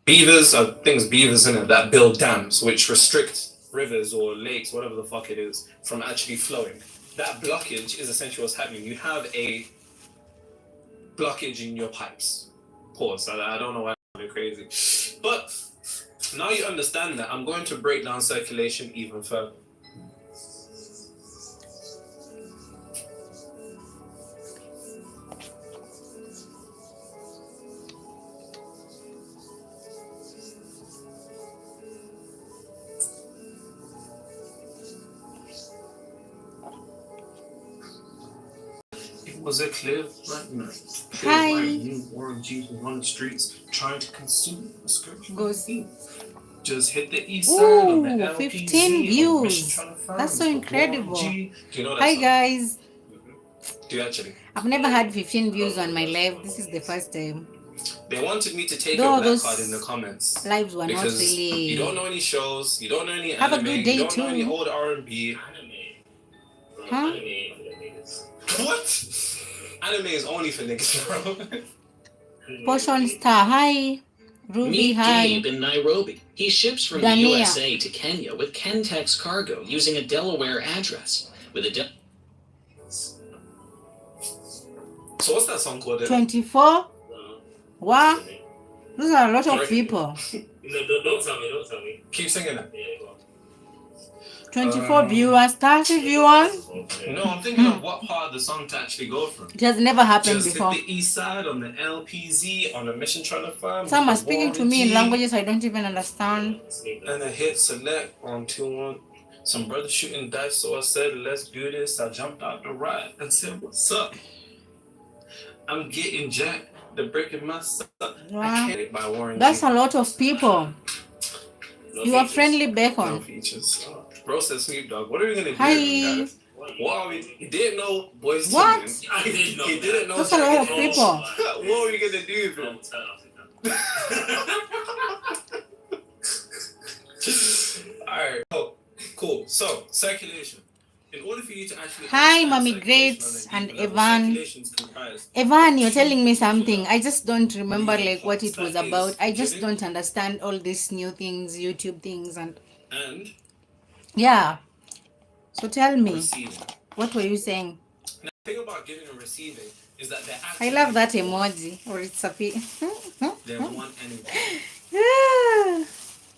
beavers are things beavers in it that build dams which restrict rivers or lakes, whatever the fuck it is, from actually flowing. That blockage is essentially what's happening. You have a blockage in your pipes. Pause. I don't know why I'm crazy, but now you understand that. I'm going to break down circulation even further. Was it clear right now? Hi. Warren G was on the streets trying to consume a scripture. Goes. Just hit the east side on the Ooh, LPZ, 15 views. That's so incredible. Hi guys. Do you actually? I've never had 15 views on my live. This is the first time. They wanted me to take a black card in the comments. Lives were not really. You don't know any shows. You don't know any Have anime. A good day you don't too. know any old R&B. Huh? What? Anime is only for niggas, bro. Potion Star, hi. Ruby, Meet hi. Gabe in Nairobi. He ships from the USA to Kenya with Kentex cargo using a Delaware address. With a So what's that song called? 24? What? Those are a lot of people. No, don't tell me. Keep singing it. Yeah, go on. 24 viewers, 30 viewers. No, I'm thinking of what part of the song to actually go through. It has never happened Just before. hit the east side on the LPZ on a mission trying to find. Some are speaking to me in languages I don't even understand. And I hit select on 2-1. Some brothers shooting dice, so I said, let's do this. I jumped out the ride and said, what's up? I'm getting jacked. The brick in my son. Wow. By Warren That's G. a lot of people. You are friendly, No Bacon. features. Bro said Snoop Dogg. What are we gonna do, Hi. guys? What are we? He didn't know boys. What? Singing. I didn't know. He didn't know. That's a lot of Jackie. people. What are we gonna do, bro? Don't turn off the Alright. Oh, cool. So circulation. In order for you to actually Hi, understand Mommy circulation Grates on a and deep level, Evan. circulation's comprised Evan, you're telling me something. I just don't remember like what it was about. I just don't understand all these new things, YouTube things, and yeah. So tell me, receiving. what were you saying? Now, the thing about giving and receiving is that they're I actually love that emoji, or it's a they're one energy.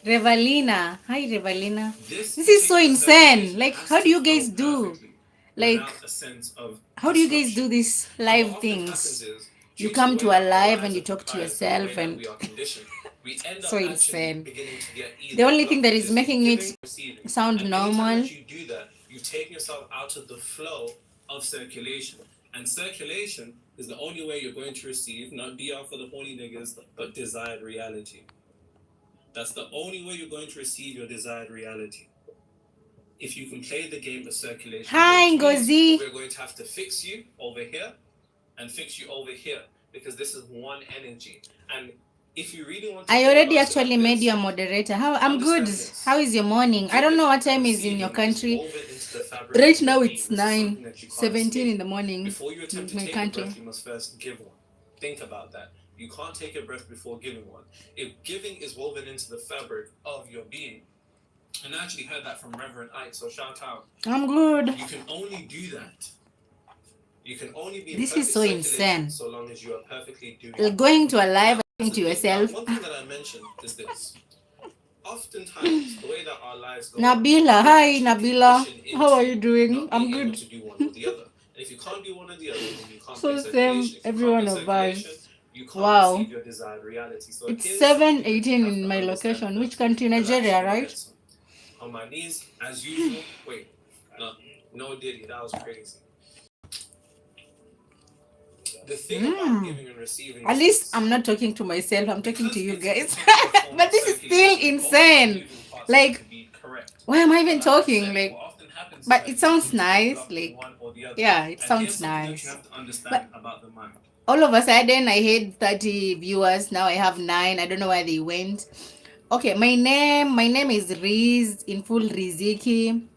Revalina. Hi, Revalina. This is so insane. circulation Like, has how to do you flow guys do? perfectly Like, without a sense of how do you guys disruption. do these What live often things? happens is, You due come the to way a that our live lives and you are talk to comprised, the way yourself, that and we are conditioned, we end up So actually insane. beginning to get either The only thing that is blocked making giving it or receiving. sound And anytime normal. that you do that, you take yourself out of the flow of circulation. And circulation is the only way you're going to receive, not DR for the horny niggas, but desired reality. That's the only way you're going to receive your desired reality. If you can play the game of circulation, Hi, which means Ngozi. we're going to have to fix you over here and fix you over here, because this is one energy. And if you really want to, I think already about it actually like made this, you a moderator. I'm good. understand this. How is your morning? I don't know what time is in your country. Woven into the fabric Right of now your it's being. This is something that you can't 9:17 escape. in the morning Before you attempt to in my take a country. breath, you must first give one. Think about that. You can't take a breath before giving one. If giving is woven into the fabric of your being, and I actually heard that from Reverend Ike, so shout out. I'm good. You can only do that. You can only be in This is perfect so circulation insane. so long as you are perfectly doing Like going to a live and talking to Now, yourself. one thing that I mentioned is this. Oftentimes, the way that our lives go, Nabila, we're hi actually Nabila. conditioned How are into you doing? not I'm being able good. to do one or the other. And if you can't do one or the other, then you can't So play same, circulation. If you every can't one play of us. circulation, you can't Wow. receive your desired reality. So It's here's something that you 7:18 have in to my understand location. first. Which country? Relax, Nigeria, you're gonna right? get some. On my knees, as usual. Wait, no Diddy, that was crazy. The thing about giving and receiving At is least this. I'm not talking to myself. I'm talking Because to you it's guys. a form But of this is still circulation, both insane. moving parts Like, need to be correct. why am I even But like I talking? said, Like, what often happens is but that it you sounds get nice. blocked in Like, one or the other. yeah, it And sounds here's something that nice. you have to understand But about the mind. all of a sudden, I had 30 viewers. Now I have 9. I don't know where they went. Okay, my name is Riz, in full Riziki.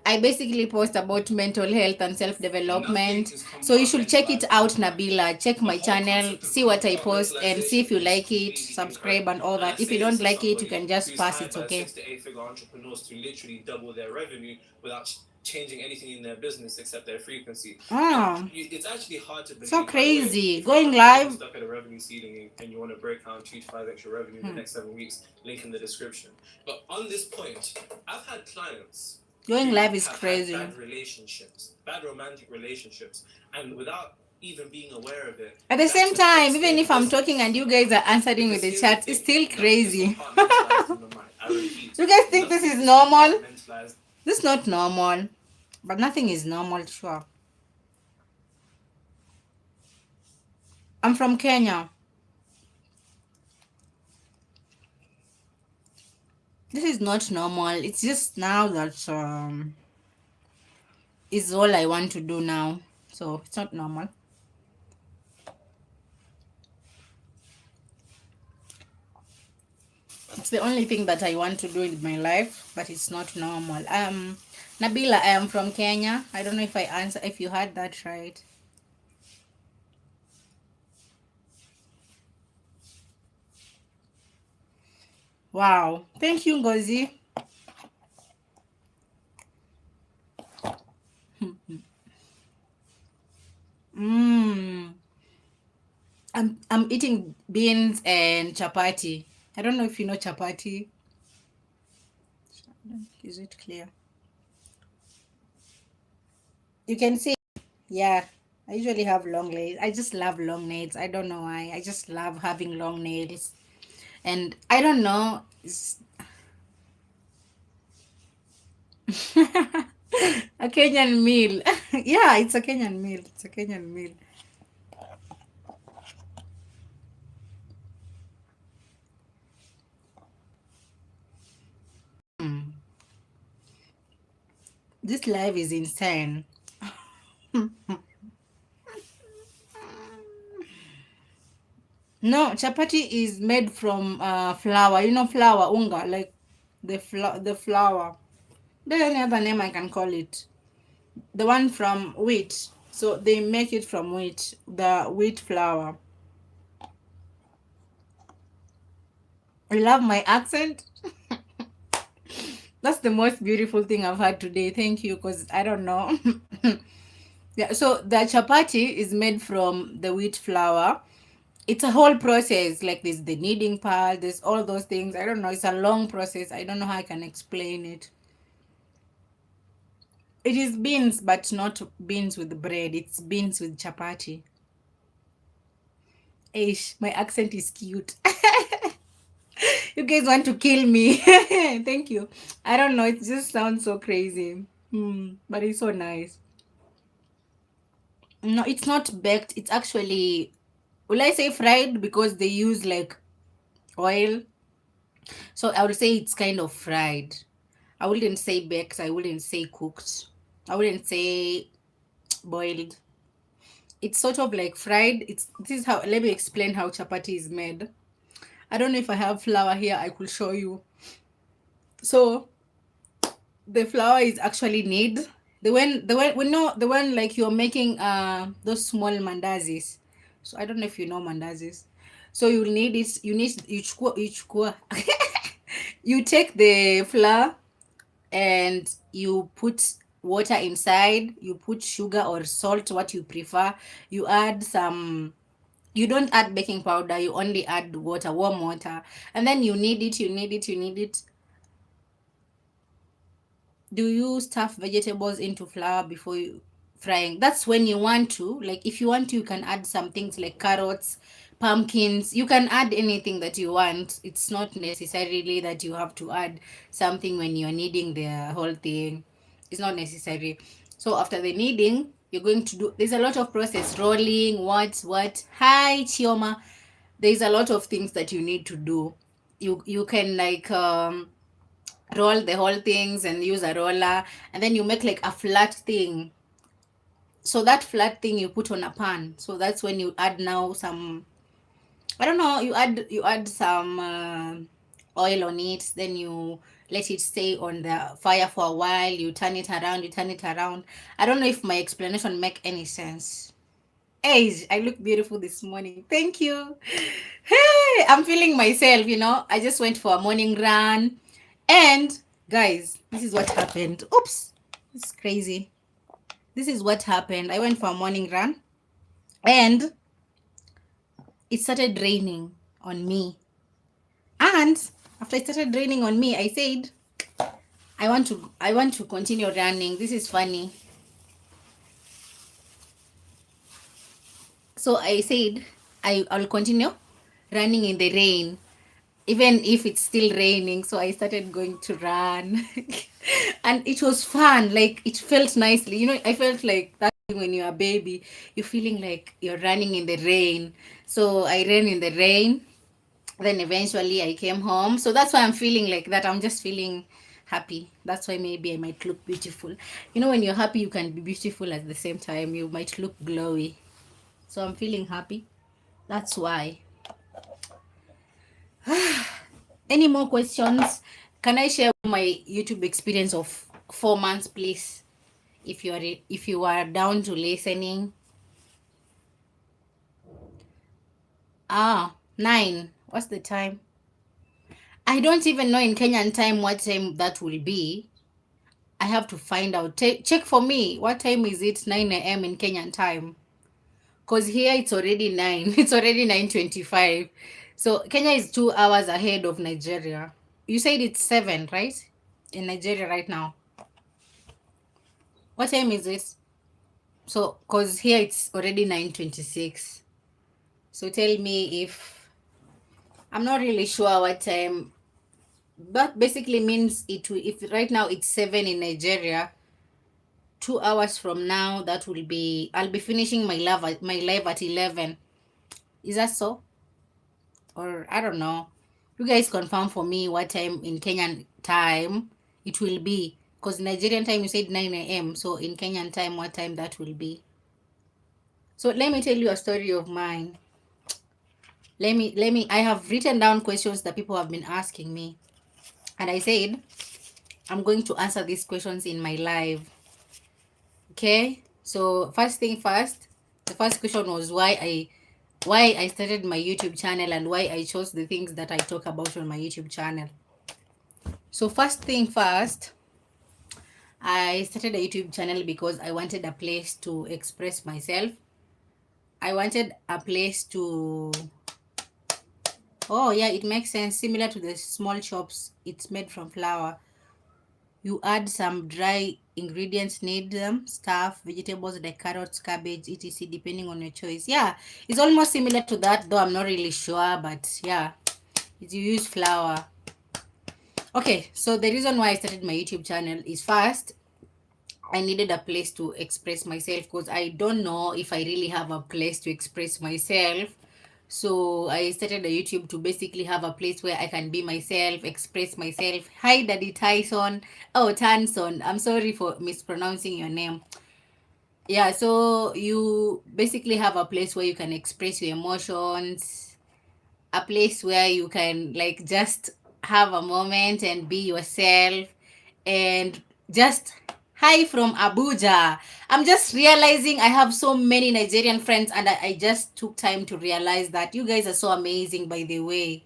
I basically post about mental health and self-development. So you should check it out, Nabila. Check my channel, see what I post, and see if you like it, subscribe and all that. If you don't like it, you can just pass, it's okay. 6 to 8 figure entrepreneurs to literally double their revenue without changing anything in their business except their frequency. It's actually hard to believe. So crazy. Going live. Stuck at a revenue ceiling and you want to break down 2 to 5 extra revenue in the next 7 weeks, link in the description. But on this point, I've had clients. Going live is crazy. Bad relationships, bad romantic relationships, and without even being aware of it. At the same time, even if I'm talking and you guys are answering with the chat, it's still crazy. You guys think this is normal? This is not normal. But nothing is normal, sure. I'm from Kenya. This is not normal. It's just now that is all I want to do now. So it's not normal. It's the only thing that I want to do in my life, but it's not normal. Nabila, I am from Kenya. I don't know if you heard that right. Wow. Thank you, Ngozi. I'm eating beans and chapati. I don't know if you know chapati. Is it clear? You can see. Yeah. I usually have long nails. I just love long nails. I don't know why. I just love having long nails. And I don't know. A Kenyan meal. Yeah, it's a Kenyan meal. It's a Kenyan meal. This live is insane. No, chapati is made from flour. You know flour, unga, like the flour. There's any other name I can call it. The one from wheat. So they make it from wheat, the wheat flour. I love my accent. That's the most beautiful thing I've had today. Thank you, because I don't know. Yeah, so the chapati is made from the wheat flour. It's a whole process. Like there's the kneading part, there's all those things. I don't know. It's a long process. I don't know how I can explain it. It is beans, but not beans with bread. It's beans with chapati. Ish, my accent is cute. You guys want to kill me. Thank you. I don't know. It just sounds so crazy. But it's so nice. No, it's not baked. It's actually, will I say fried? Because they use like oil. So I would say it's kind of fried. I wouldn't say baked. I wouldn't say cooked. I wouldn't say boiled. It's sort of like fried. This is how, let me explain how chapati is made. I don't know if I have flour here. I could show you. So the flour is actually knead. The one like you're making those small mandazis. So I don't know if you know mandazis. So you need it. You take the flour and you put water inside. You put sugar or salt, what you prefer. You add some. You don't add baking powder. You only add water, warm water, and then you knead it. Do you stuff vegetables into flour before you frying? That's when you want to. Like if you want to, you can add some things like carrots, pumpkins. You can add anything that you want. It's not necessarily that you have to add something when you're kneading the whole thing. It's not necessary. So after the kneading, you're going to do, there's a lot of process, rolling, what. Hi Chioma. There's a lot of things that you need to do. You can like roll the whole things and use a roller, and then you make like a flat thing. So that flat thing you put on a pan. So that's when you add now some, I don't know, you add some oil on it. Then you let it stay on the fire for a while, you turn it around. I don't know if my explanation make any sense. Hey, I look beautiful this morning. Thank you. Hey, I'm feeling myself, I just went for a morning run. And guys, this is what happened. Oops, it's crazy. This is what happened. I went for a morning run and it started raining on me. And after it started raining on me, I said, I want to continue running. This is funny. So I said, I'll continue running in the rain, even if it's still raining. So I started going to run. And it was fun. Like, it felt nicely. I felt like that when you're a baby, you're feeling like you're running in the rain. So I ran in the rain. Then eventually I came home. So that's why I'm feeling like that. I'm just feeling happy. That's why maybe I might look beautiful. When you're happy, you can be beautiful at the same time. You might look glowy. So I'm feeling happy. That's why. Any more questions? Can I share my YouTube experience of 4 months, please? If you are down to listening. 9. What's the time? I don't even know in Kenyan time what time that will be. I have to find out. Check for me. What time is it? 9 a.m. in Kenyan time. Because here it's already 9. It's already 9:25. So Kenya is 2 hours ahead of Nigeria. You said it's 7, right? In Nigeria right now. What time is it? So, because here it's already 9:26. So tell me if... I'm not really sure what time. That basically means if right now it's 7 in Nigeria, 2 hours from now, I'll be finishing my live at 11. Is that so? Or I don't know. You guys confirm for me what time in Kenyan time it will be. Because Nigerian time you said 9 a.m. So in Kenyan time, what time that will be? So let me tell you a story of mine. I have written down questions that people have been asking me. And I said, I'm going to answer these questions in my live. Okay? So first thing first, the first question was why I started my YouTube channel and why I chose the things that I talk about on my YouTube channel. So first thing first, I started a YouTube channel because I wanted a place to express myself. I wanted a place to... Oh yeah, it makes sense. Similar to the small chops, it's made from flour. You add some dry ingredients, need them, stuff, vegetables like carrots, cabbage, etc. depending on your choice. Yeah, it's almost similar to that, though I'm not really sure, but yeah, you use flour. Okay, so the reason why I started my YouTube channel is first, I needed a place to express myself because I don't know if I really have a place to express myself. So I started a YouTube to basically have a place where I can be myself, express myself. Hi, Daddy Tyson. Oh, Tanson. I'm sorry for mispronouncing your name. Yeah, so you basically have a place where you can express your emotions, a place where you can like just have a moment and be yourself, and just... Hi from Abuja. I'm just realizing I have so many Nigerian friends, and I just took time to realize that you guys are so amazing, by the way.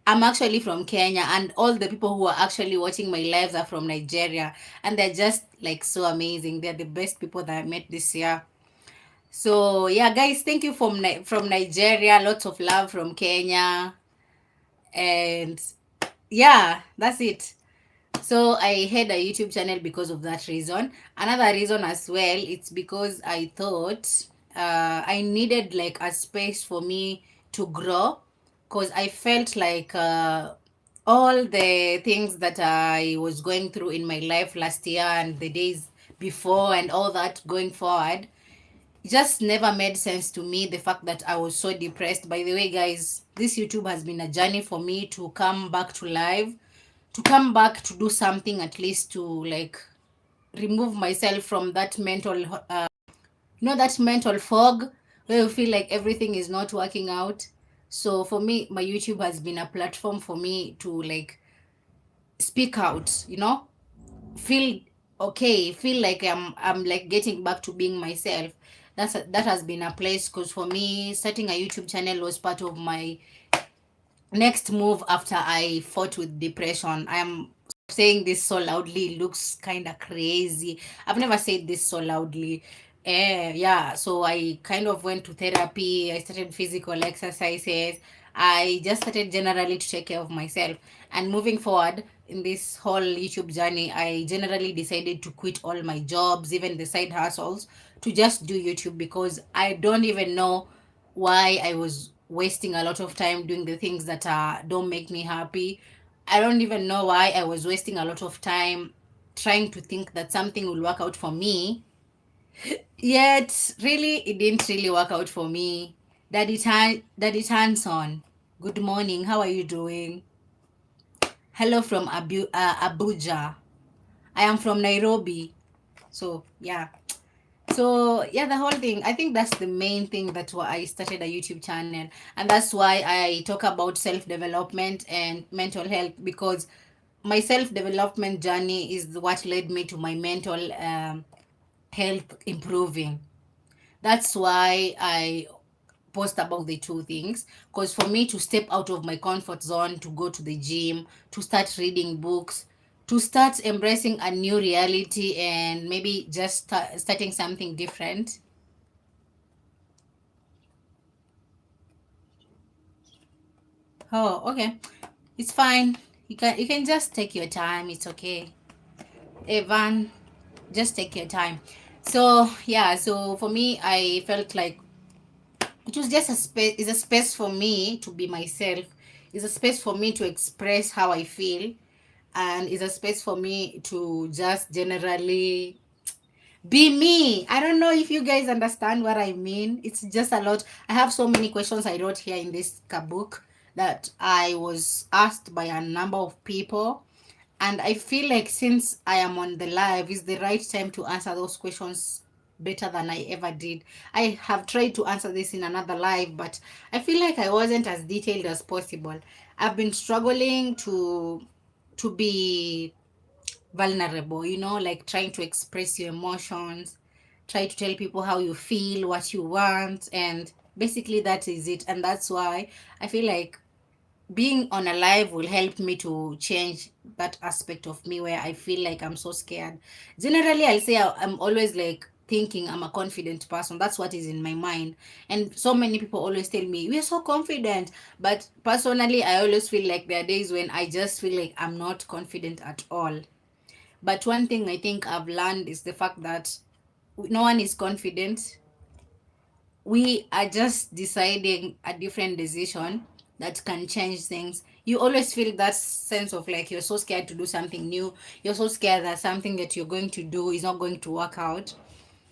I'm actually from Kenya, and all the people who are actually watching my lives are from Nigeria, and they're just like so amazing. They're the best people that I met this year. So yeah, guys, thank you from Nigeria. Lots of love from Kenya. And yeah, that's it. So I had a YouTube channel because of that reason. Another reason as well, it's because I thought I needed like a space for me to grow, because I felt like all the things that I was going through in my life last year and the days before and all that going forward, it just never made sense to me, the fact that I was so depressed. By the way, guys, this YouTube has been a journey for me to come back to live, to come back to do something, at least to like remove myself from that mental that mental fog where you feel like everything is not working out. So for me, my YouTube has been a platform for me to like speak out, feel okay, feel like I'm like getting back to being myself. That has been a place, because for me starting a YouTube channel was part of my next move after I fought with depression. I'm saying this so loudly, it looks kind of crazy. I've never said this so loudly. Yeah, so I kind of went to therapy. I started physical exercises. I just started generally to take care of myself. And moving forward in this whole YouTube journey, I generally decided to quit all my jobs, even the side hustles, to just do YouTube, because I don't even know why I was wasting a lot of time doing the things that don't make me happy. I don't even know why I was wasting a lot of time trying to think that something will work out for me. Yet, really, it didn't really work out for me. Daddy Hanson, good morning. How are you doing? Hello from Abuja. I am from Nairobi. So, yeah. So yeah, the whole thing, I think that's the main thing, that's why I started a YouTube channel, and that's why I talk about self-development and mental health, because my self-development journey is what led me to my mental health improving. That's why I post about the two things, because for me to step out of my comfort zone, to go to the gym, to start reading books, to start embracing a new reality, and maybe just starting something different. Oh, okay. It's fine. You can just take your time. It's okay. Evan, just take your time. So yeah, so for me, I felt like it was just a space. It's a space for me to be myself. It's a space for me to express how I feel, and it's a space for me to just generally be me. I don't know if you guys understand what I mean. It's just a lot. I have so many questions I wrote here in this book that I was asked by a number of people. And I feel like since I am on the live, is the right time to answer those questions better than I ever did. I have tried to answer this in another live, but I feel like I wasn't as detailed as possible. I've been struggling to be vulnerable, like trying to express your emotions, try to tell people how you feel, what you want, and basically that is it. And that's why I feel like being on a live will help me to change that aspect of me where I feel like I'm so scared. Generally, I'll say I'm always like thinking I'm a confident person. That's what is in my mind. And so many people always tell me, we're so confident. But personally, I always feel like there are days when I just feel like I'm not confident at all. But one thing I think I've learned is the fact that no one is confident. We are just deciding a different decision that can change things. You always feel that sense of like you're so scared to do something new. You're so scared that something that you're going to do is not going to work out.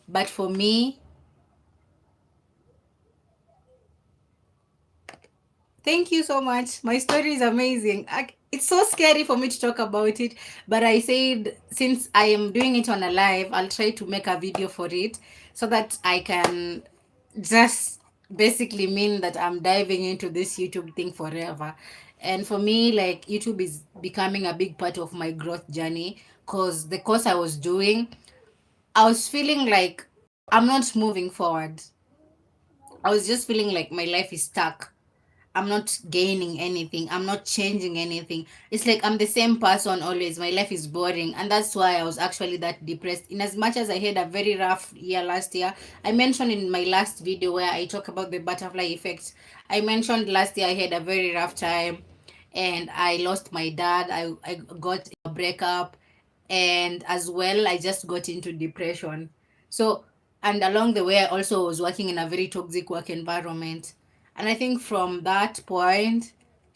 But for me, thank you so much. My story is amazing. It's so scary for me to talk about it, but I said since I am doing it on a live, I'll try to make a video for it so that I can just basically mean that I'm diving into this YouTube thing forever. And for me, like YouTube is becoming a big part of my growth journey, because the course I was doing, I was feeling like I'm not moving forward. I was just feeling like my life is stuck. I'm not gaining anything. I'm not changing anything. It's like I'm the same person always. My life is boring. And that's why I was actually that depressed. In as much as I had a very rough year last year, I mentioned in my last video where I talk about the butterfly effect. I mentioned last year I had a very rough time and I lost my dad. I got a breakup, and as well I just got into depression. So, and along the way I also was working in a very toxic work environment. And I think from that point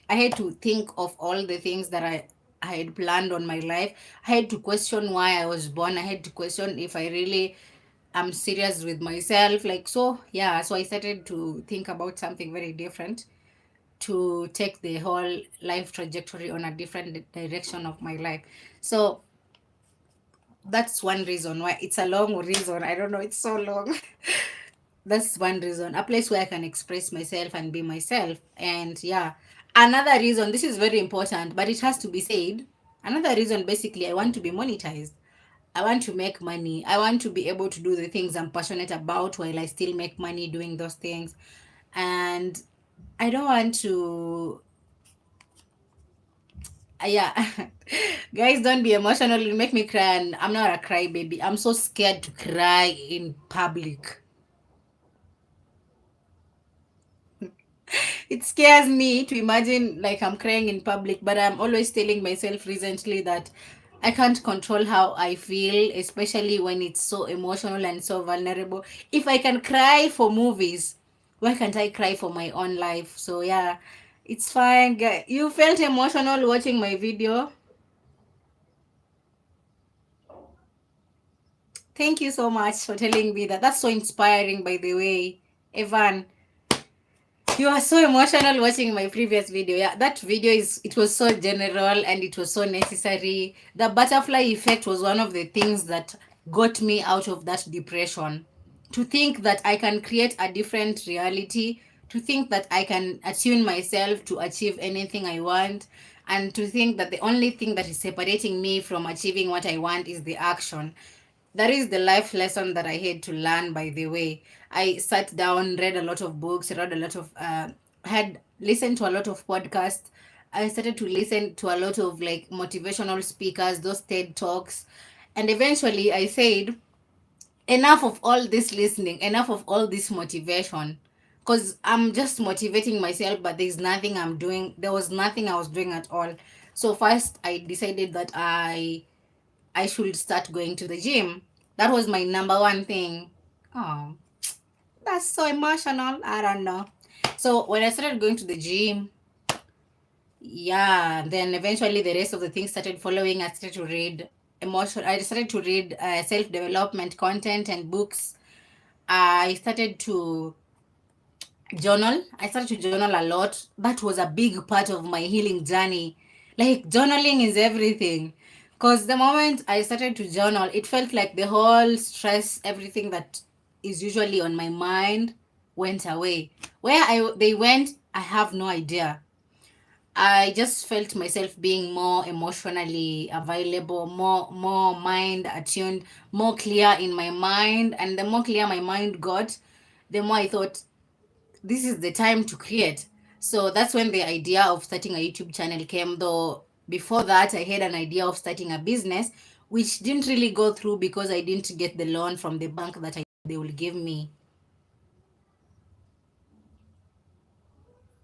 I had to think of all the things that I had planned on my life. I had to question why I was born. I had to question if I really am serious with myself. Like, so yeah, so I started to think about something very different, to take the whole life trajectory on a different direction of my life. So that's one reason why. It's a long reason. I don't know, it's so long. That's one reason. A place where I can express myself and be myself. And yeah, another reason, this is very important, but it has to be said. Another reason, basically, I want to be monetized. I want to make money. I want to be able to do the things I'm passionate about while I still make money doing those things. And I don't want to, yeah. Guys, don't be emotional. You make me cry, and I'm not a crybaby. I'm so scared to cry in public. It scares me to imagine like I'm crying in public, but I'm always telling myself recently that I can't control how I feel, especially when it's so emotional and so vulnerable. If I can cry for movies, why can't I cry for my own life? So yeah, it's fine. You felt emotional watching my video. Thank you so much for telling me that. That's so inspiring, by the way. Evan, you are so emotional watching my previous video. Yeah, that video it was so general and it was so necessary. The butterfly effect was one of the things that got me out of that depression. To think that I can create a different reality, to think that I can attune myself to achieve anything I want, and to think that the only thing that is separating me from achieving what I want is the action. That is the life lesson that I had to learn, by the way. I sat down, read a lot of books, read a lot of had listened to a lot of podcasts. I started to listen to a lot of like motivational speakers, those TED talks. And eventually I said, enough of all this listening, enough of all this motivation. Because I'm just motivating myself, but there's nothing I'm doing. There was nothing I was doing at all. So first I decided that I should start going to the gym. That was my number one thing. Oh, that's so emotional. I don't know. So when I started going to the gym, yeah, then eventually the rest of the things started following. I started to read I started to read self-development content and books. I started to journal. I started to journal a lot. That was a big part of my healing journey. Like journaling is everything. Because the moment I started to journal, it felt like the whole stress, everything that is usually on my mind went away. Where they went, I have no idea. I just felt myself being more emotionally available, more mind attuned, more clear in my mind. And the more clear my mind got, the more I thought, this is the time to create. So that's when the idea of starting a YouTube channel came. Though before that, I had an idea of starting a business, which didn't really go through because I didn't get the loan from the bank that they will give me.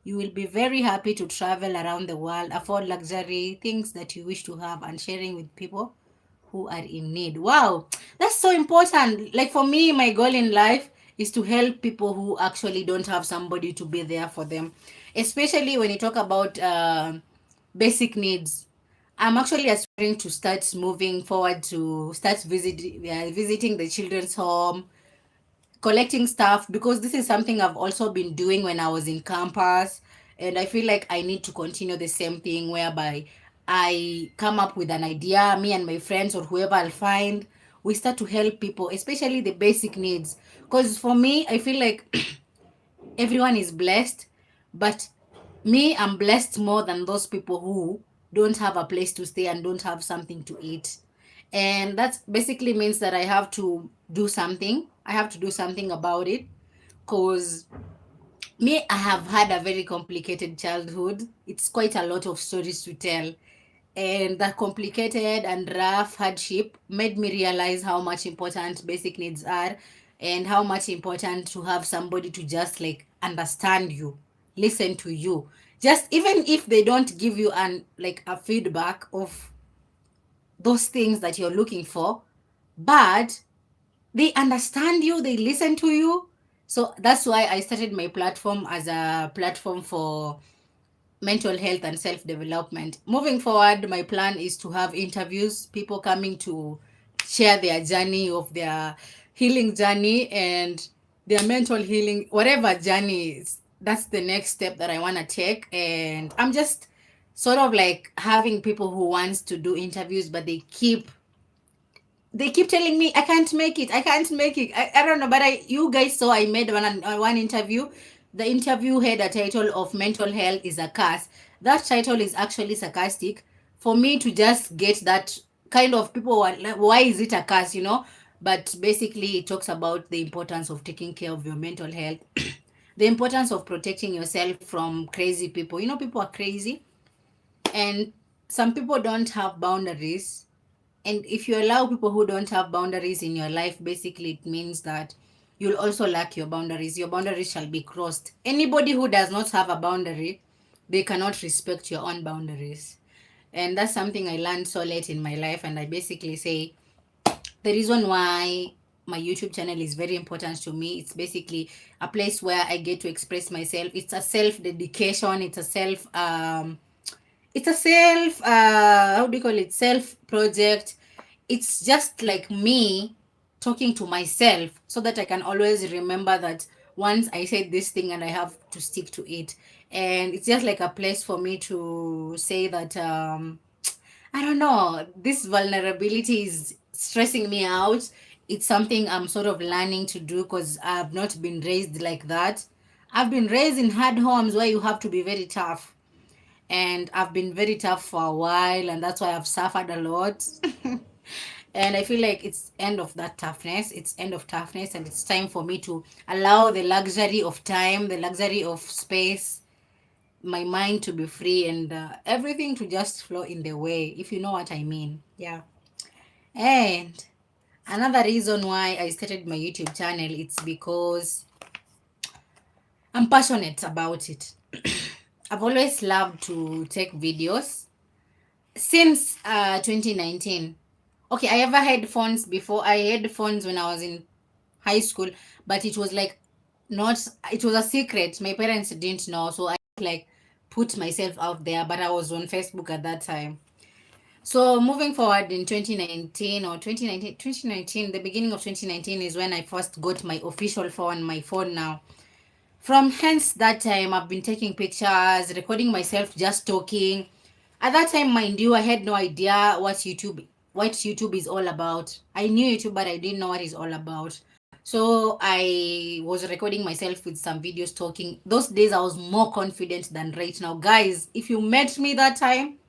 You will be very happy to travel around the world, afford luxury, things that you wish to have, and sharing with people who are in need. Wow, that's so important. Like for me, my goal in life is to help people who actually don't have somebody to be there for them, especially when you talk about basic needs. I'm actually aspiring to start moving forward to start visiting the children's home, collecting stuff, because this is something I've also been doing when I was in campus, and I feel like I need to continue the same thing whereby I come up with an idea, me and my friends or whoever I'll find, we start to help people, especially the basic needs. Because for me, I feel like everyone is blessed, but me, I'm blessed more than those people who don't have a place to stay and don't have something to eat. And that basically means that I have to do something. I have to do something about it, because me, I have had a very complicated childhood. It's quite a lot of stories to tell. And that complicated and rough hardship made me realize how much important basic needs are, and how much important to have somebody to just like understand you, listen to you. Just even if they don't give you an like a feedback of those things that you're looking for, but they understand you, they listen to you. So that's why I started my platform as a platform for mental health and self development. Moving forward, my plan is to have interviews, people coming to share their journey of their healing journey and their mental healing, whatever journey is. That's the next step that I want to take. And I'm just sort of like having people who wants to do interviews, but they keep telling me I can't make it. I don't know, but you guys saw I made one interview. The interview had a title of mental health is a curse. That title is actually sarcastic for me to just get that kind of people were like, why is it a curse, but basically it talks about the importance of taking care of your mental health, the importance of protecting yourself from crazy people. People are crazy, and some people don't have boundaries. And if you allow people who don't have boundaries in your life, basically it means that you'll also lack your boundaries. Your boundaries shall be crossed. Anybody who does not have a boundary, they cannot respect your own boundaries. And that's something I learned so late in my life. And I basically say the reason why my YouTube channel is very important to me, it's basically a place where I get to express myself. It's a self dedication. It's a self how do you call it, self project. It's just like me talking to myself so that I can always remember that once I said this thing and I have to stick to it. And it's just like a place for me to say that I don't know, this vulnerability is stressing me out. It's something I'm sort of learning to do because I've not been raised like that. I've been raised in hard homes where you have to be very tough, and I've been very tough for a while, and that's why I've suffered a lot. And I feel like it's end of that toughness. It's end of toughness, and it's time for me to allow the luxury of time, the luxury of space, my mind to be free, and everything to just flow in the way, if you know what I mean. Yeah. And another reason why I started my YouTube channel, it's because I'm passionate about it. I've always loved to take videos since 2019. Okay, I ever had phones before. I had phones when I was in high school, but it was like not, it was a secret. My parents didn't know, so I like put myself out there, but I was on Facebook at that time. So moving forward in 2019 or 2019, the beginning of 2019 is when I first got my official phone, my phone now. From hence that time, I've been taking pictures, recording myself just talking. At that time, mind you, I had no idea what YouTube is all about. I knew YouTube, but I didn't know what it's all about. So I was recording myself with some videos talking. Those days I was more confident than right now. Guys, if you met me that time,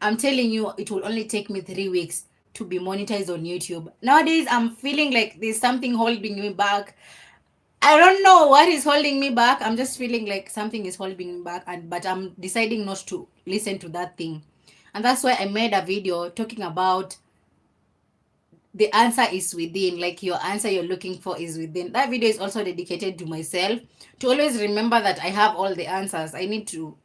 I'm telling you, it will only take me 3 weeks to be monetized on YouTube. Nowadays, I'm feeling like there's something holding me back. I don't know what is holding me back. I'm just feeling like something is holding me back, and but I'm deciding not to listen to that thing. And that's why I made a video talking about the answer is within, like your answer you're looking for is within. That video is also dedicated to myself, to always remember that I have all the answers. I need to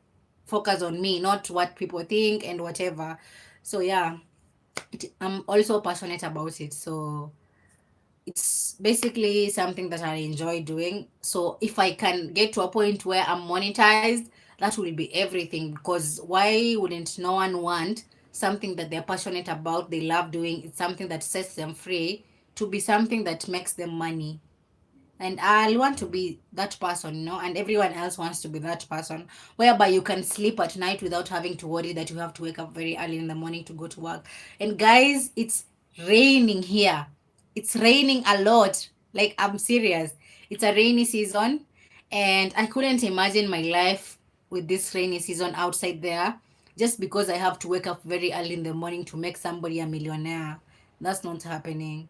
focus on me, not what people think and whatever. So yeah, I'm also passionate about it. So it's basically something that I enjoy doing. So if I can get to a point where I'm monetized, that will be everything. Because why wouldn't no one want something that they're passionate about, they love doing, it's something that sets them free, to be something that makes them money? And I want to be that person, and everyone else wants to be that person, whereby you can sleep at night without having to worry that you have to wake up very early in the morning to go to work. And guys, it's raining here. It's raining a lot. Like, I'm serious. It's a rainy season, and I couldn't imagine my life with this rainy season outside there, just because I have to wake up very early in the morning to make somebody a millionaire. That's not happening.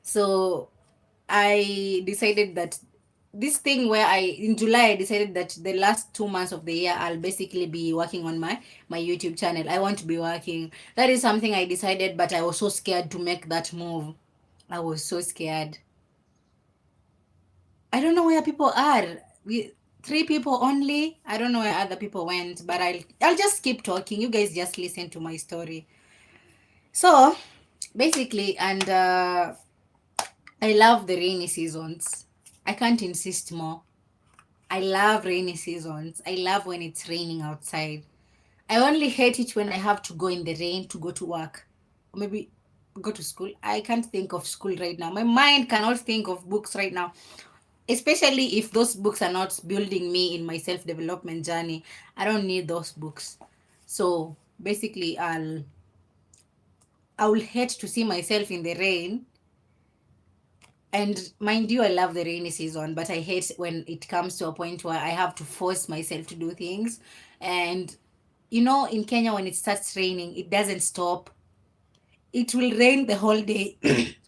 So I decided that this thing where in July I decided that the last 2 months of the year I'll basically be working on my YouTube channel. I want to be working. That is something I decided, but I was so scared to make that move. I was so scared. I don't know where people are. We 3 people only. I don't know where other people went, but I'll just keep talking. You guys just listen to my story. So basically, and I love the rainy seasons. I can't insist more. I love rainy seasons. I love when it's raining outside. I only hate it when I have to go in the rain to go to work. Or maybe go to school. I can't think of school right now. My mind cannot think of books right now. Especially if those books are not building me in my self-development journey. I don't need those books. So basically I will hate to see myself in the rain. And mind you, I love the rainy season, but I hate when it comes to a point where I have to force myself to do things. And You know, in Kenya, when it starts raining, it doesn't stop. It will rain the whole day.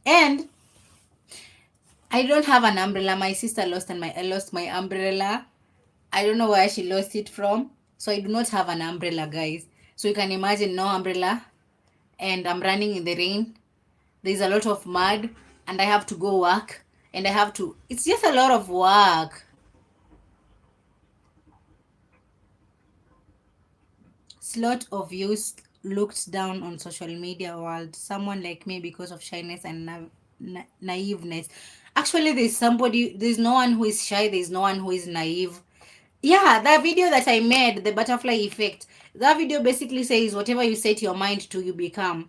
And I don't have an umbrella. My sister lost my umbrella. I don't know where she lost it from. So I do not have an umbrella, guys. So you can imagine no umbrella, and I'm running in the rain. There's a lot of mud, and I have to go work, and I have to. It's just a lot of work. Slot of youth looked down on social media world. Someone like me because of shyness and naiveness. Actually, there's no one who is shy, there's no one who is naive. Yeah, that video that I made, the butterfly effect, that video basically says whatever you set your mind to, you become.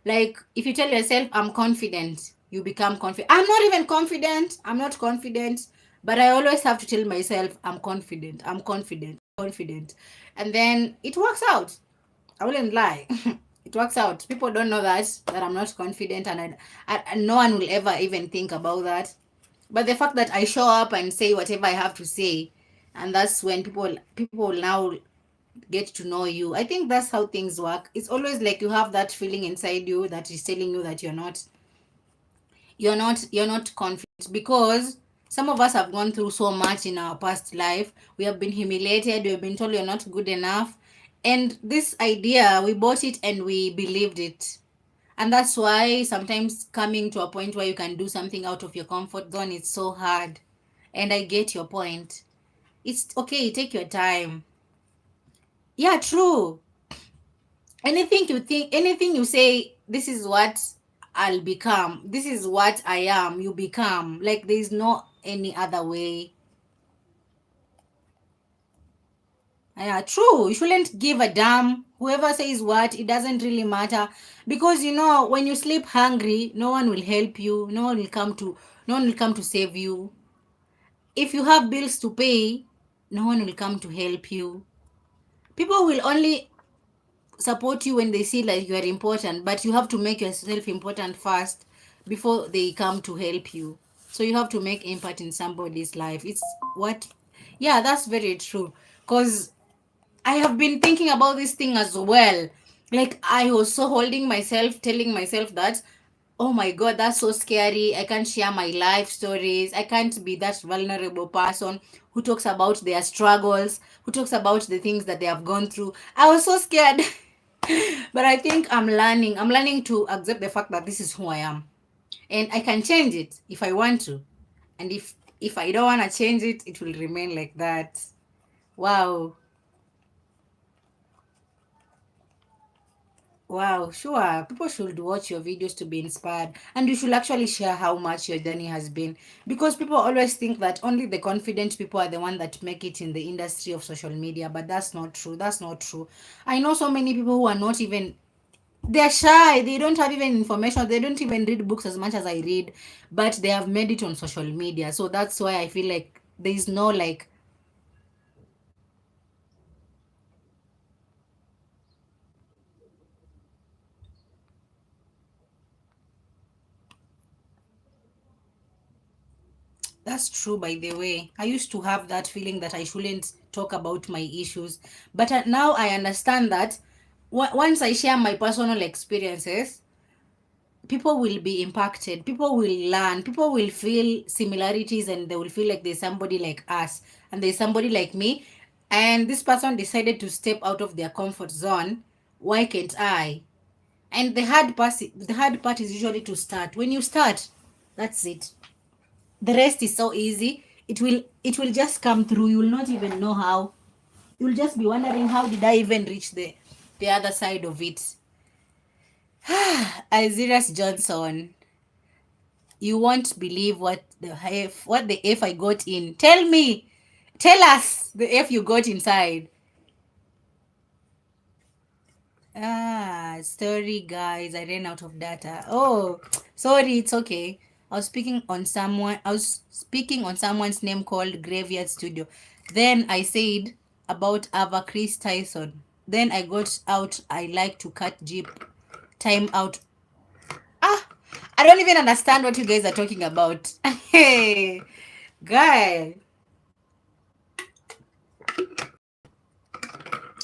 Like, if you tell yourself, I'm confident, you become confident. I'm not even confident. I'm not confident. But I always have to tell myself, I'm confident. I'm confident. Confident. And then it works out. I wouldn't lie. It works out. People don't know that I'm not confident, and and no one will ever even think about that. But the fact that I show up and say whatever I have to say, and that's when people now get to know you. I think that's how things work. It's always like you have that feeling inside you that is telling you that you're not confident, because some of us have gone through so much in our past life. We have been humiliated, we've been told you're not good enough, and this idea, we bought it and we believed it. And that's why sometimes coming to a point where you can do something out of your comfort zone, it's so hard. And I get your point. It's okay, take your time. Yeah, true. Anything you say, this is what I'll become, this is what I am, you become. Like, there's no any other way. Yeah, true. You shouldn't give a damn whoever says what. It doesn't really matter, because when you sleep hungry, no one will help you, no one will come to save you. If you have bills to pay, no one will come to help you. People will only support you when they see like you are important, but you have to make yourself important first before they come to help you. So you have to make impact in somebody's life. It's what Yeah, that's very true. Because I have been thinking about this thing as well. Like, I was so holding myself, telling myself that, oh my God, that's so scary. I can't share my life stories. I can't be that vulnerable person who talks about their struggles, who talks about the things that they have gone through. I was so scared. But I think I'm learning. I'm learning to accept the fact that this is who I am. And I can change it if I want to. And if I don't want to change it, it will remain like that. Wow. Wow, sure. People should watch your videos to be inspired. And you should actually share how much your journey has been. Because people always think that only the confident people are the one that make it in the industry of social media. But that's not true. That's not true. I know so many people who are not even, they're shy. They don't have even information. They don't even read books as much as I read. But they have made it on social media. So that's why I feel like there's no like, that's true, by the way. I used to have that feeling that I shouldn't talk about my issues. But now I understand that once I share my personal experiences, people will be impacted. People will learn. People will feel similarities, and they will feel like there's somebody like us and there's somebody like me. And this person decided to step out of their comfort zone. Why can't I? And the hard part is usually to start. When you start, that's it. The rest is so easy. It will just come through. You will not even know how. You'll just be wondering, how did I even reach the other side of it? Isaias Johnson, you won't believe what the F I got in. Tell us the F you got inside. Sorry guys, I ran out of data. Oh, sorry, it's okay. I was speaking on someone's name called Graveyard Studio. Then I said about Ava Chris Tyson. Then I got out. I like to cut Jeep time out. Ah, I don't even understand what you guys are talking about. Hey, guy.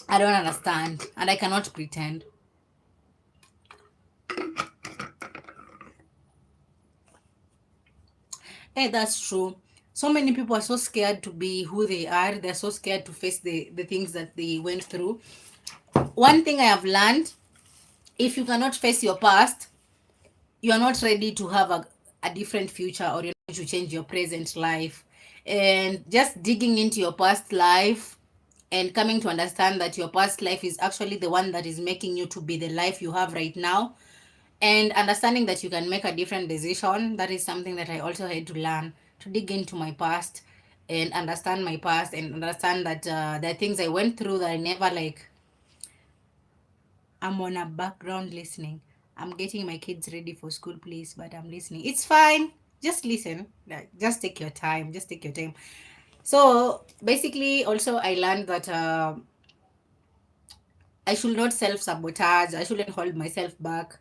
I don't understand, and I cannot pretend. Hey, that's true. So many people are so scared to be who they are. They're so scared to face the things that they went through. One thing I have learned, if you cannot face your past, you are not ready to have a different future, or you're not to change your present life. And just digging into your past life and coming to understand that your past life is actually the one that is making you to be the life you have right now, and understanding that you can make a different decision, that is something that I also had to learn, to dig into my past and understand my past, and understand that there are things I went through that I never like. I'm on a background listening. I'm getting my kids ready for school, please, but I'm listening. It's fine. Just listen. Like, just take your time. Just take your time. So basically, also I learned that I should not self sabotage. I shouldn't hold myself back,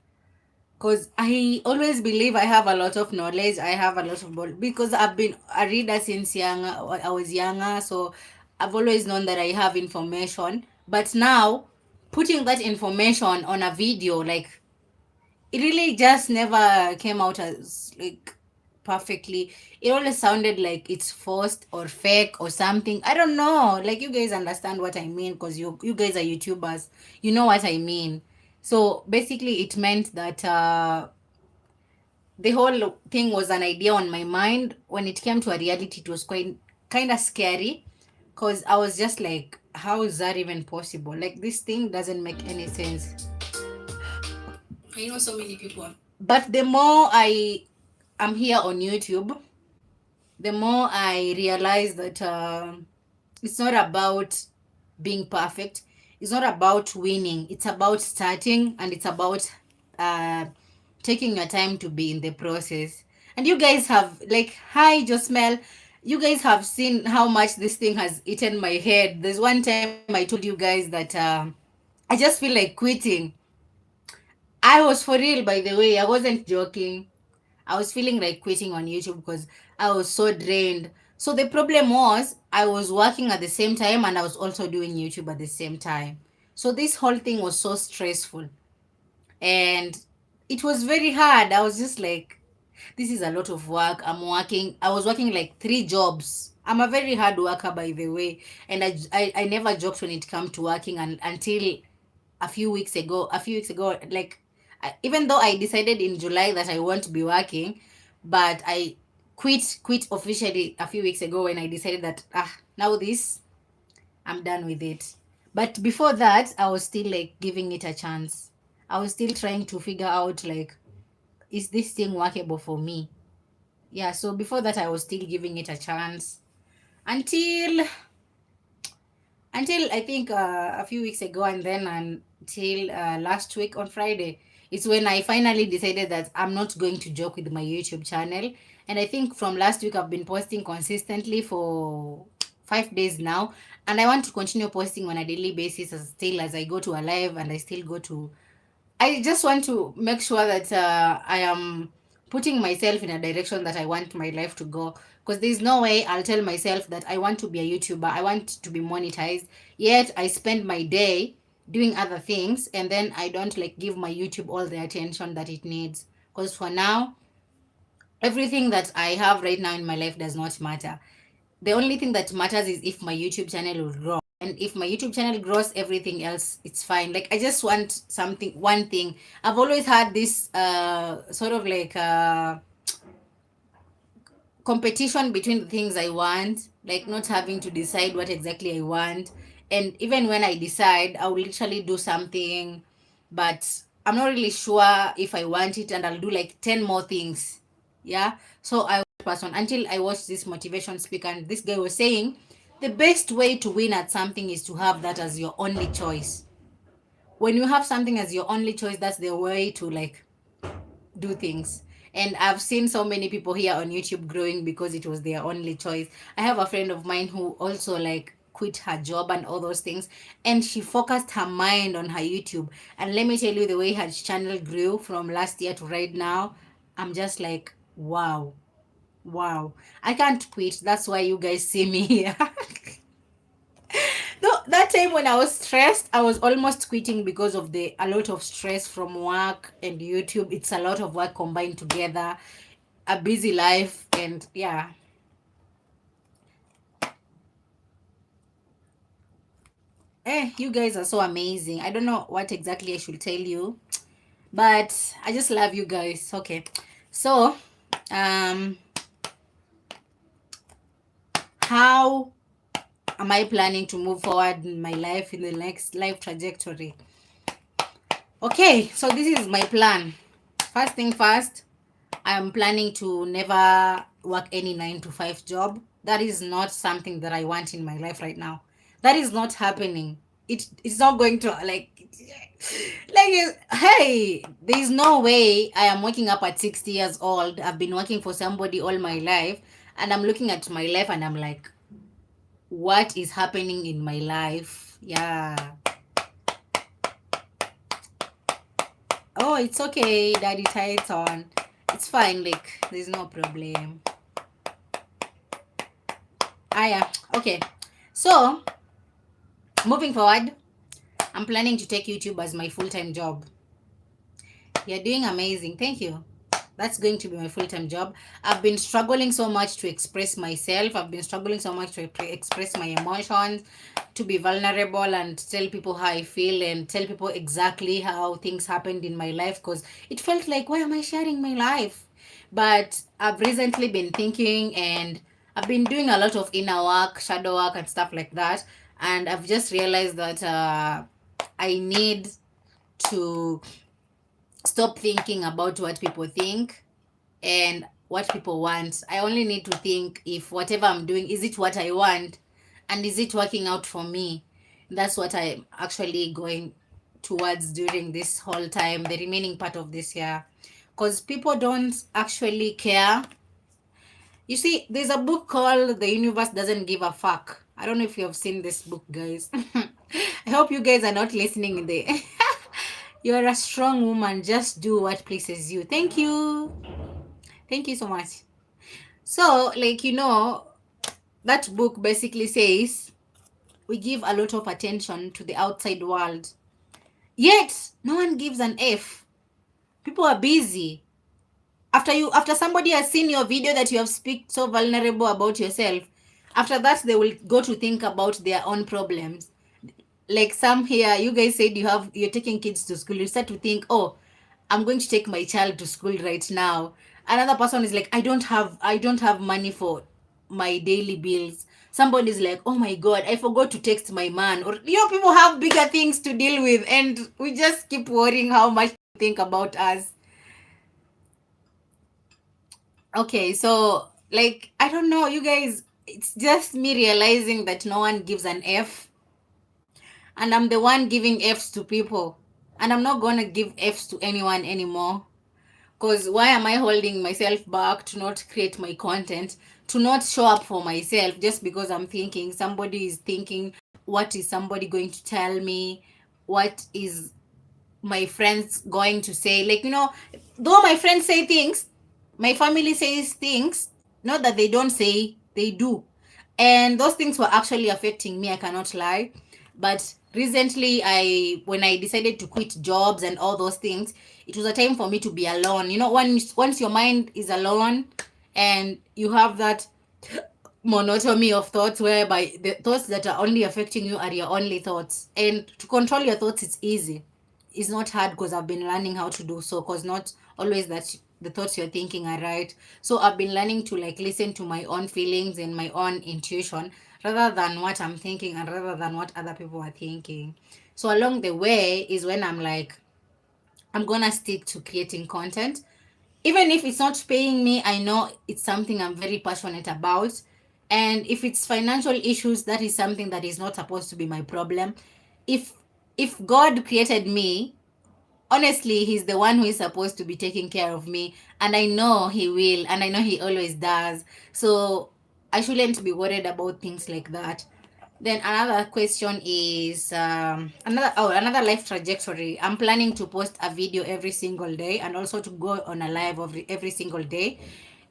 because I always believe I have a lot of knowledge. I have a lot of because I've been a reader since young. I was younger, so I've always known that I have information. But now, putting that information on a video, like, it really just never came out as like perfectly. It always sounded like it's forced or fake or something. I don't know. Like, you guys understand what I mean, because you guys are YouTubers. You know what I mean. So basically, it meant that the whole thing was an idea on my mind. When it came to a reality, it was quite kind of scary, because I was just like, how is that even possible? Like, this thing doesn't make any sense. I know so many people. But the more I am here on YouTube, the more I realize that it's not about being perfect. It's not about winning. It's about starting, and it's about uh, taking your time to be in the process. And you guys have, like, hi, Josmel. You guys have seen how much this thing has eaten my head. There's one time I told you guys that I just feel like quitting. I was for real, by the way. I wasn't joking. I was feeling like quitting on YouTube because I was so drained. So the problem was I was working at the same time, and I was also doing YouTube at the same time. So this whole thing was so stressful, and it was very hard. I was just like, this is a lot of work. I was working like 3 jobs. I'm a very hard worker, by the way. And I never joked when it came to working, and until a few weeks ago, like, even though I decided in July that I won't be working, but I quit officially a few weeks ago, when I decided that, now this, I'm done with it. But before that, I was still like giving it a chance. I was still trying to figure out, like, is this thing workable for me? Yeah, so before that, I was still giving it a chance, until I think a few weeks ago, and then until last week on Friday. It's when I finally decided that I'm not going to joke with my YouTube channel. And I think from last week, I've been posting consistently for 5 days now, and I want to continue posting on a daily basis, as I go to a live, and I still go to. I just want to make sure that I am putting myself in a direction that I want my life to go. Because there's no way I'll tell myself that I want to be a YouTuber, I want to be monetized, yet I spend my day doing other things, and then I don't like give my YouTube all the attention that it needs. Because for now, everything that I have right now in my life does not matter. The only thing that matters is if my YouTube channel will grow. And if my YouTube channel grows, everything else, it's fine. Like, I just want one thing. I've always had this sort of like competition between the things I want, like not having to decide what exactly I want. And even when I decide, I'll literally do something, but I'm not really sure if I want it, and I'll do like 10 more things. Yeah. So I was person until I watched this motivation speaker, and this guy was saying the best way to win at something is to have that as your only choice. When you have something as your only choice, that's the way to like do things. And I've seen so many people here on YouTube growing because it was their only choice. I have a friend of mine who also like quit her job and all those things, and she focused her mind on her YouTube. And let me tell you, the way her channel grew from last year to right now, I'm just like, wow. Wow. I can't quit. That's why you guys see me here. No, that time when I was stressed, I was almost quitting because of a lot of stress from work and YouTube. It's a lot of work combined together, a busy life, and yeah. You guys are so amazing. I don't know what exactly I should tell you, but I just love you guys. Okay. So, how am I planning to move forward in my life, in the next life trajectory? Okay, so this is my plan. First thing first, I'm planning to never work any 9 to 5 job. That is not something that I want in my life right now. That is not happening. It's not going to hey, there's no way I am waking up at 60 years old. I've been working for somebody all my life, and I'm looking at my life and I'm like, what is happening in my life? Yeah. Oh, it's okay, Daddy, tie it on. It's fine, like, there's no problem. Yeah. Okay. So, moving forward, I'm planning to take YouTube as my full-time job. You're doing amazing. Thank you. That's going to be my full-time job. I've been struggling so much to express myself. I've been struggling so much to express my emotions, to be vulnerable and tell people how I feel and tell people exactly how things happened in my life, because it felt like, why am I sharing my life? But I've recently been thinking, and I've been doing a lot of inner work, shadow work, and stuff like that. And I've just realized that I need to stop thinking about what people think and what people want. I only need to think if whatever I'm doing, is it what I want? And is it working out for me? That's what I'm actually going towards during this whole time, the remaining part of this year. Because people don't actually care. You see, there's a book called The Universe Doesn't Give a Fuck. I don't know if you have seen this book, guys. I hope you guys are not listening in there. You're a strong woman. Just do what pleases you. Thank you. Thank you so much. So, like, that book basically says we give a lot of attention to the outside world. Yet, no one gives an F. People are busy. After somebody has seen your video that you have speak so vulnerable about yourself, after that they will go to think about their own problems. Like some here, you guys said you're taking kids to school. You start to think, oh, I'm going to take my child to school right now. Another person is like, I don't have money for my daily bills. Somebody is like, oh my god, I forgot to text my man. Or people have bigger things to deal with, and we just keep worrying how much they think about us. Okay, so like, I don't know, you guys, it's just me realizing that no one gives an F, and I'm the one giving Fs to people, and I'm not gonna give Fs to anyone anymore. Because why am I holding myself back to not create my content, to not show up for myself, just because I'm thinking somebody is thinking, what is somebody going to tell me? What is my friends going to say? Like, though my friends say things, my family says things, not that they don't say, they do. And those things were actually affecting me, I cannot lie. But recently, when I decided to quit jobs and all those things, it was a time for me to be alone. Once your mind is alone and you have that monotony of thoughts, whereby the thoughts that are only affecting you are your only thoughts, and to control your thoughts, it's easy. It's not hard, because I've been learning how to do so, because not always that the thoughts you're thinking are right. So I've been learning to like listen to my own feelings and my own intuition, rather than what I'm thinking and rather than what other people are thinking. So along the way is when I'm like, I'm gonna stick to creating content. Even if it's not paying me, I know it's something I'm very passionate about. And if it's financial issues, that is something that is not supposed to be my problem. If God created me, honestly, he's the one who is supposed to be taking care of me, and I know he will, and I know he always does. So I shouldn't be worried about things like that. Then another question is another life trajectory. I'm planning to post a video every single day, and also to go on a live every single day.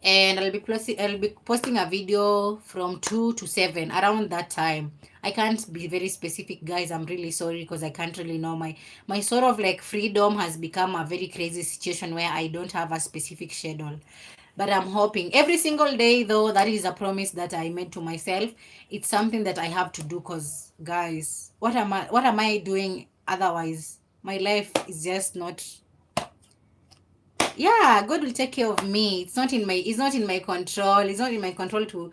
and I'll be posting a video from 2 to 7 around that time. I can't be very specific, guys. I'm really sorry because I can't really know. My sort of like freedom has become a very crazy situation where I don't have a specific schedule. But I'm hoping every single day, though, that is a promise that I made to myself. It's something that I have to do because, guys, what am I doing otherwise? My life is just not. Yeah, God will take care of me. It's not in my control. It's not in my control to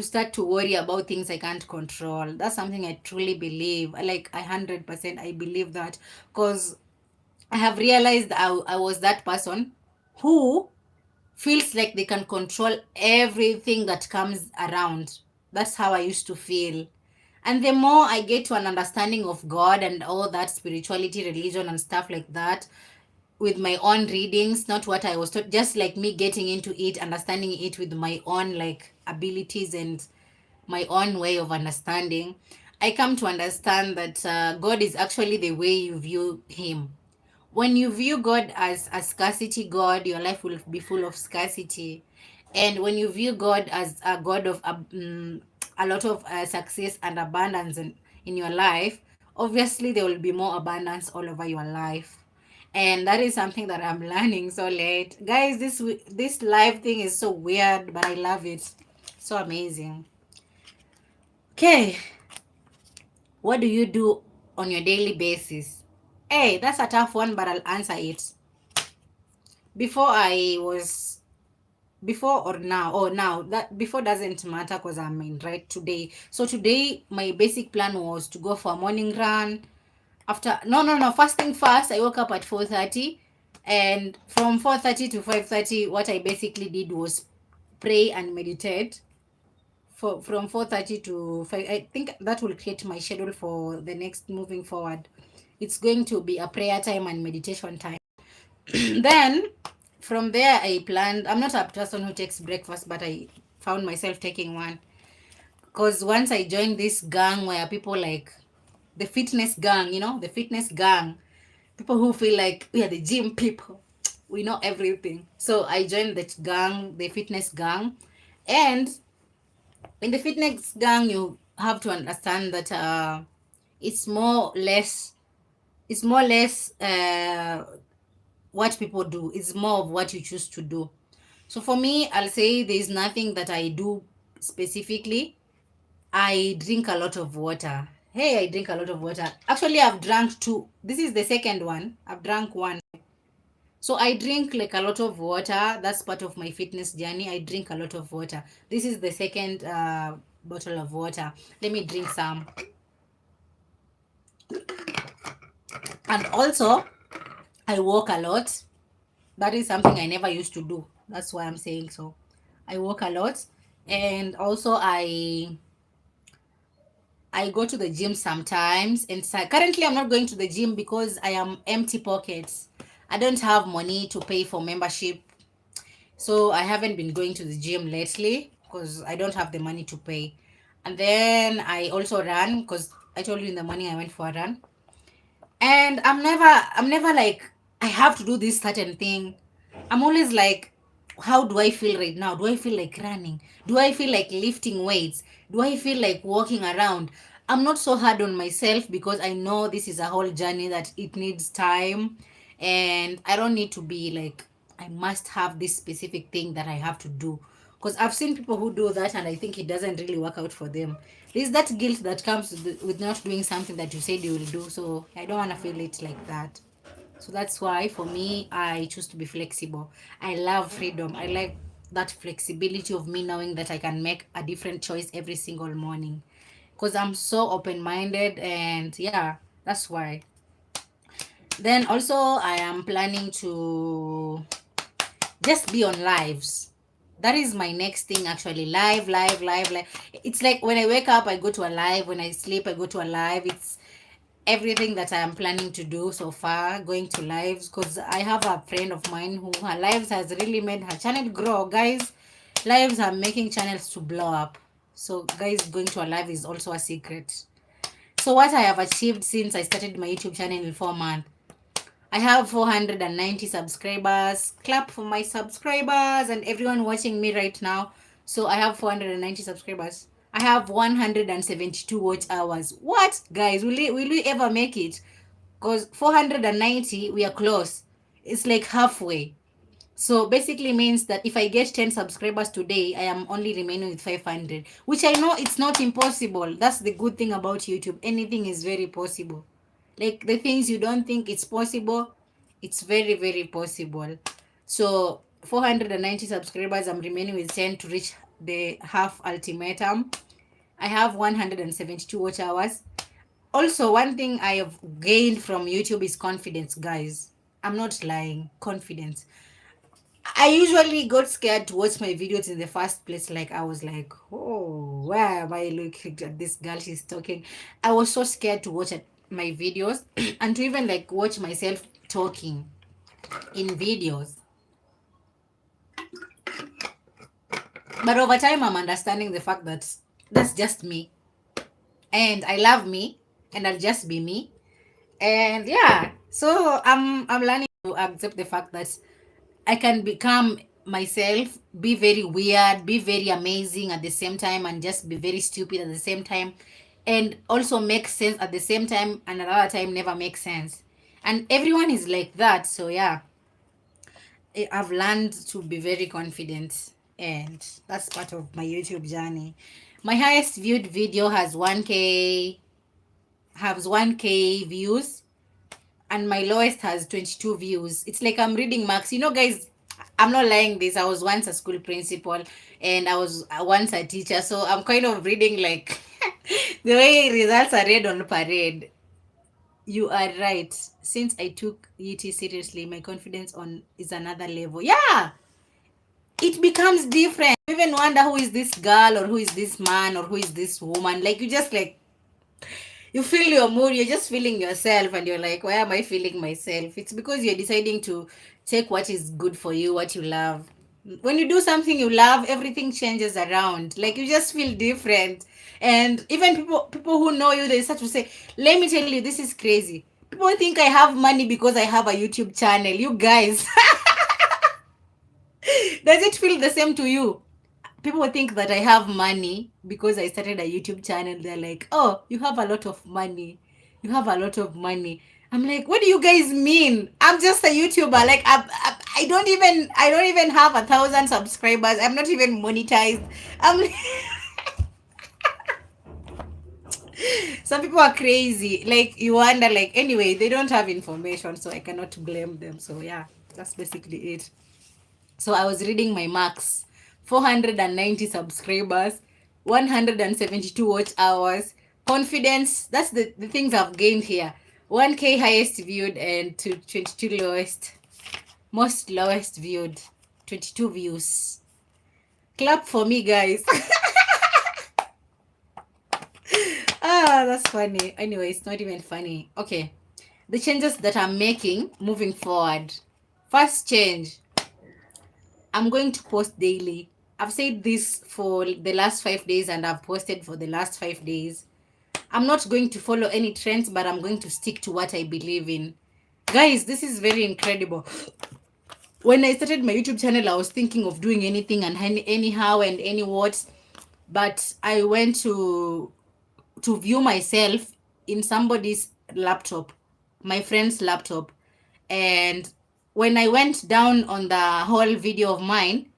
start to worry about things I can't control. That's something I truly believe. Like 100% I believe that, because I have realized I was that person who feels like they can control everything that comes around. That's how I used to feel. And the more I get to an understanding of God and all that spirituality, religion, and stuff like that, with my own readings, not what I was taught, just like me getting into it, understanding it with my own like abilities and my own way of understanding, I come to understand that God is actually the way you view Him. When you view God as a scarcity God, your life will be full of scarcity. And when you view God as a God of a lot of success and abundance in your life, obviously there will be more abundance all over your life. And that is something that I'm learning so late, guys. This live thing is so weird, but I love it. So amazing. Okay, what do you do on your daily basis? Hey, that's a tough one, but I'll answer it. Before I was before or now, or now, that before doesn't matter because I'm in right today. So today my basic plan was to go for a morning run. After no, first thing first, I woke up at 4:30, and from 4:30 to 5:30 what I basically did was pray and meditate. From 4:30 to 5, I think that will create my schedule for the next moving forward. It's going to be a prayer time and meditation time. Then from there I planned. I'm not a person who takes breakfast, but I found myself taking one, because once I joined this gang where people like the fitness gang, the fitness gang, people who feel like we are the gym people, we know everything. So I joined that gang, the fitness gang. And in the fitness gang, you have to understand that it's more or less it's more or less what people do. It's more of what you choose to do. So for me, I'll say there's nothing that I do specifically. I drink a lot of water. Hey, I drink a lot of water. Actually, I've drank two. This is the second one. I've drank one. So I drink like a lot of water. That's part of my fitness journey. I drink a lot of water. This is the second bottle of water. Let me drink some. And also, I walk a lot. That is something I never used to do. That's why I'm saying so. I walk a lot. And also, I go to the gym sometimes. And currently, I'm not going to the gym because I am empty pockets. I don't have money to pay for membership. So I haven't been going to the gym lately because I don't have the money to pay. And then I also run, because I told you in the morning I went for a run. And I'm never like I have to do this certain thing. I'm always like, how do I feel right now? Do I feel like running? Do I feel like lifting weights? Do I feel like walking around? I'm not so hard on myself because I know this is a whole journey that it needs time, and I don't need to be like I must have this specific thing that I have to do, because I've seen people who do that and I think it doesn't really work out for them. There's that guilt that comes with not doing something that you said you will do, so I don't want to feel it like that. So that's why for me, I choose to be flexible. I love freedom. I like that flexibility of me knowing that I can make a different choice every single morning, because I'm so open minded. And yeah, that's why. Then also, I am planning to just be on lives. That is my next thing actually. Live, live, live, live. It's like when I wake up, I go to a live. When I sleep, I go to a live. It's everything that I am planning to do so far, going to lives, because I have a friend of mine who her lives has really made her channel grow. Guys, lives are making channels to blow up. So guys, going to a live is also a secret. So what I have achieved since I started my YouTube channel in 4 months, I have 490 subscribers. Clap for my subscribers and everyone watching me right now. So I have 490 subscribers. I have 172 watch hours. What, guys? Will we ever make it? Because 490, we are close. It's like halfway. So basically means that if I get 10 subscribers today, I am only remaining with 500, which I know it's not impossible. That's the good thing about YouTube. Anything is very possible. Like the things you don't think it's possible, it's very, very possible. So 490 subscribers, I'm remaining with 10 to reach the half ultimatum. I have 172 watch hours. Also, one thing I have gained from YouTube is confidence, guys. I'm not lying. Confidence. I usually got scared to watch my videos in the first place. Like I was like, oh, why am I looking at this girl? She's talking. I was so scared to watch my videos and to even like watch myself talking in videos. But over time, I'm understanding the fact that that's just me, and I love me, and I'll just be me. And yeah, so I'm learning to accept the fact that I can become myself, be very weird, be very amazing at the same time, and just be very stupid at the same time, and also make sense at the same time, and another time never make sense. And everyone is like that. So yeah, I've learned to be very confident, and that's part of my YouTube journey. My highest viewed video has 1k views, and my lowest has 22 views. It's like I'm reading marks. You know, guys, I'm not lying this. I was once a school principal and I was once a teacher. So I'm kind of reading like the way results are read on parade. You are right. Since I took ET seriously, my confidence on is another level. Yeah, it becomes different. You even wonder who is this girl or who is this man or who is this woman. Like you just like you feel your mood, you're just feeling yourself, and you're like, why am I feeling myself? It's because you're deciding to take what is good for you, what you love. When you do something you love, everything changes around. Like you just feel different. And even people who know you, they start to say, let me tell you, this is crazy. People think I have money because I have a YouTube channel. You guys, does it feel the same to you? People think that I have money because I started a YouTube channel. They're like, oh, you have a lot of money. You have a lot of money. I'm like, what do you guys mean? I'm just a YouTuber. Like, I don't even have 1,000 subscribers. I'm not even monetized. I'm like, some people are crazy. Like, you wonder, like, anyway, they don't have information, so I cannot blame them. So yeah, that's basically it. So I was reading my marks: 490 subscribers, 172 watch hours, confidence. That's the things I've gained here. 1k highest viewed and 22 most lowest viewed, 22 views. Clap for me, guys. That's funny. Anyway, it's not even funny. Okay, the changes that I'm making moving forward. First change, I'm going to post daily. I've said this for the last 5 days and I've posted for the last 5 days. I'm not going to follow any trends, but I'm going to stick to what I believe in. Guys, this is very incredible. When I started my YouTube channel, I was thinking of doing anything and anyhow and any what, but I went to view myself in somebody's laptop, my friend's laptop. And when I went down on the whole video of mine,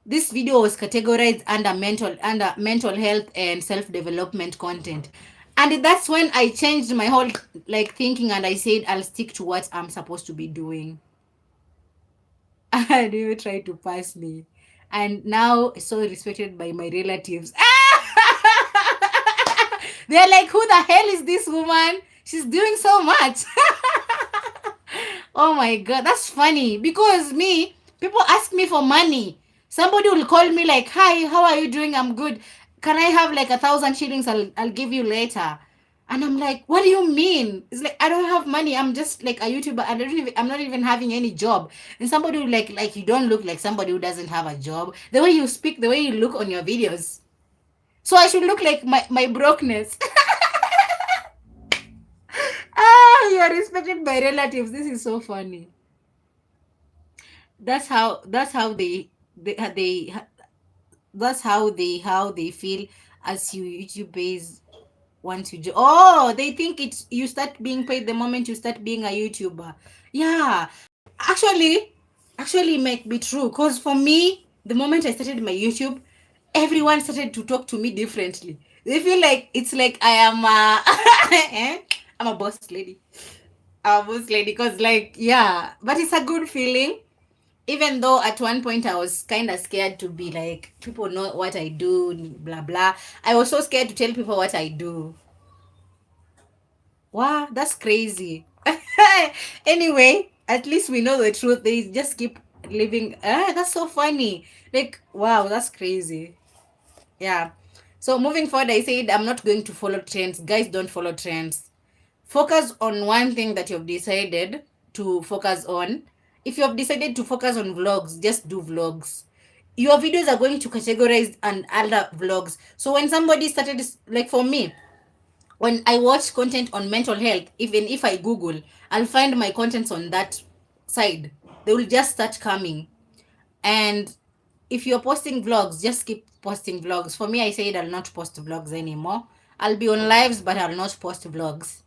this video was categorized under mental health and self-development content. And that's when I changed my whole like thinking, and I said I'll stick to what I'm supposed to be doing. And you try to pass me. And now so respected by my relatives. They're like, who the hell is this woman? She's doing so much. Oh my god, that's funny. Because me, people ask me for money. Somebody will call me like, hi, how are you doing? I'm good. Can I have like 1,000 shillings? I'll give you later. And I'm like, what do you mean? It's like, I don't have money. I'm just like a YouTuber. I'm not even having any job. And somebody will like you don't look like somebody who doesn't have a job. The way you speak, the way you look on your videos. So I should look like my brokenness. You are respected by relatives. This is so funny. That's how they that's how they feel as you YouTube base once you oh, they think it's you start being paid the moment you start being a YouTuber. Yeah, actually might be true, because for me, the moment I started my YouTube, everyone started to talk to me differently. They feel like it's like I am I'm a boss lady. I'm a boss lady, because like, yeah, but it's a good feeling. Even though at one point I was kind of scared to be like, people know what I do, blah blah. I was so scared to tell people what I do. Wow, that's crazy. Anyway, at least we know the truth. They just keep living. That's so funny. Like, wow, that's crazy. Yeah. So moving forward, I said I'm not going to follow trends. Guys, don't follow trends. Focus on one thing that you've decided to focus on. If you have decided to focus on vlogs, just do vlogs. Your videos are going to categorize and other vlogs. So when somebody started, like for me, when I watch content on mental health, even if I Google, I'll find my contents on that side. They will just start coming. And if you're posting vlogs, just keep posting vlogs. For me, I said I'll not post vlogs anymore. I'll be on lives, but I'll not post vlogs.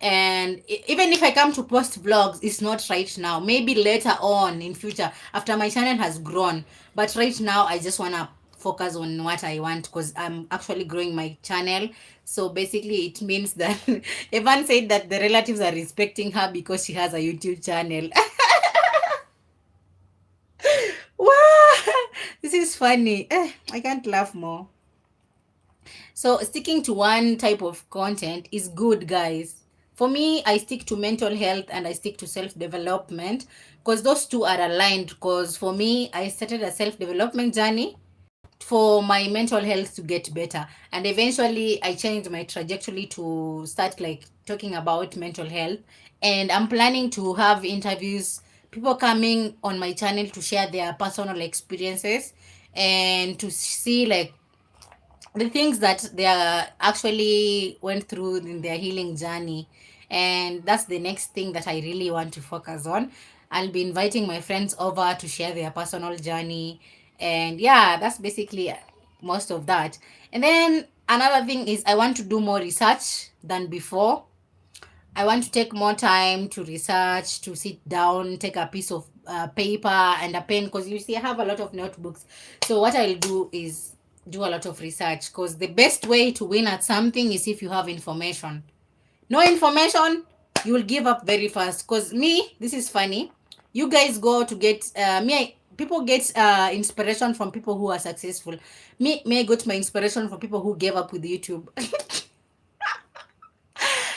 And even if I come to post vlogs, it's not right now. Maybe later on in future, after my channel has grown. But right now, I just want to focus on what I want, because I'm actually growing my channel. So basically, it means that Evan said that the relatives are respecting her because she has a YouTube channel. Wow, this is funny. I can't laugh more. So sticking to one type of content is good, guys. For me, I stick to mental health and I stick to self-development, because those two are aligned. Because for me, I started a self-development journey for my mental health to get better, and eventually I changed my trajectory to start like talking about mental health. And I'm planning to have interviews, people coming on my channel to share their personal experiences and to see like the things that they are actually went through in their healing journey. And that's the next thing that I really want to focus on. I'll be inviting my friends over to share their personal journey. And yeah, that's basically most of that. And then another thing is I want to do more research than before. I want to take more time to research, to sit down, take a piece of paper and a pen, because you see, I have a lot of notebooks. So what I'll do is do a lot of research, because the best way to win at something is if you have information. No information, you will give up very fast. Because me, this is funny. You guys go to get people get inspiration from people who are successful. Me, I got my inspiration from people who gave up with YouTube.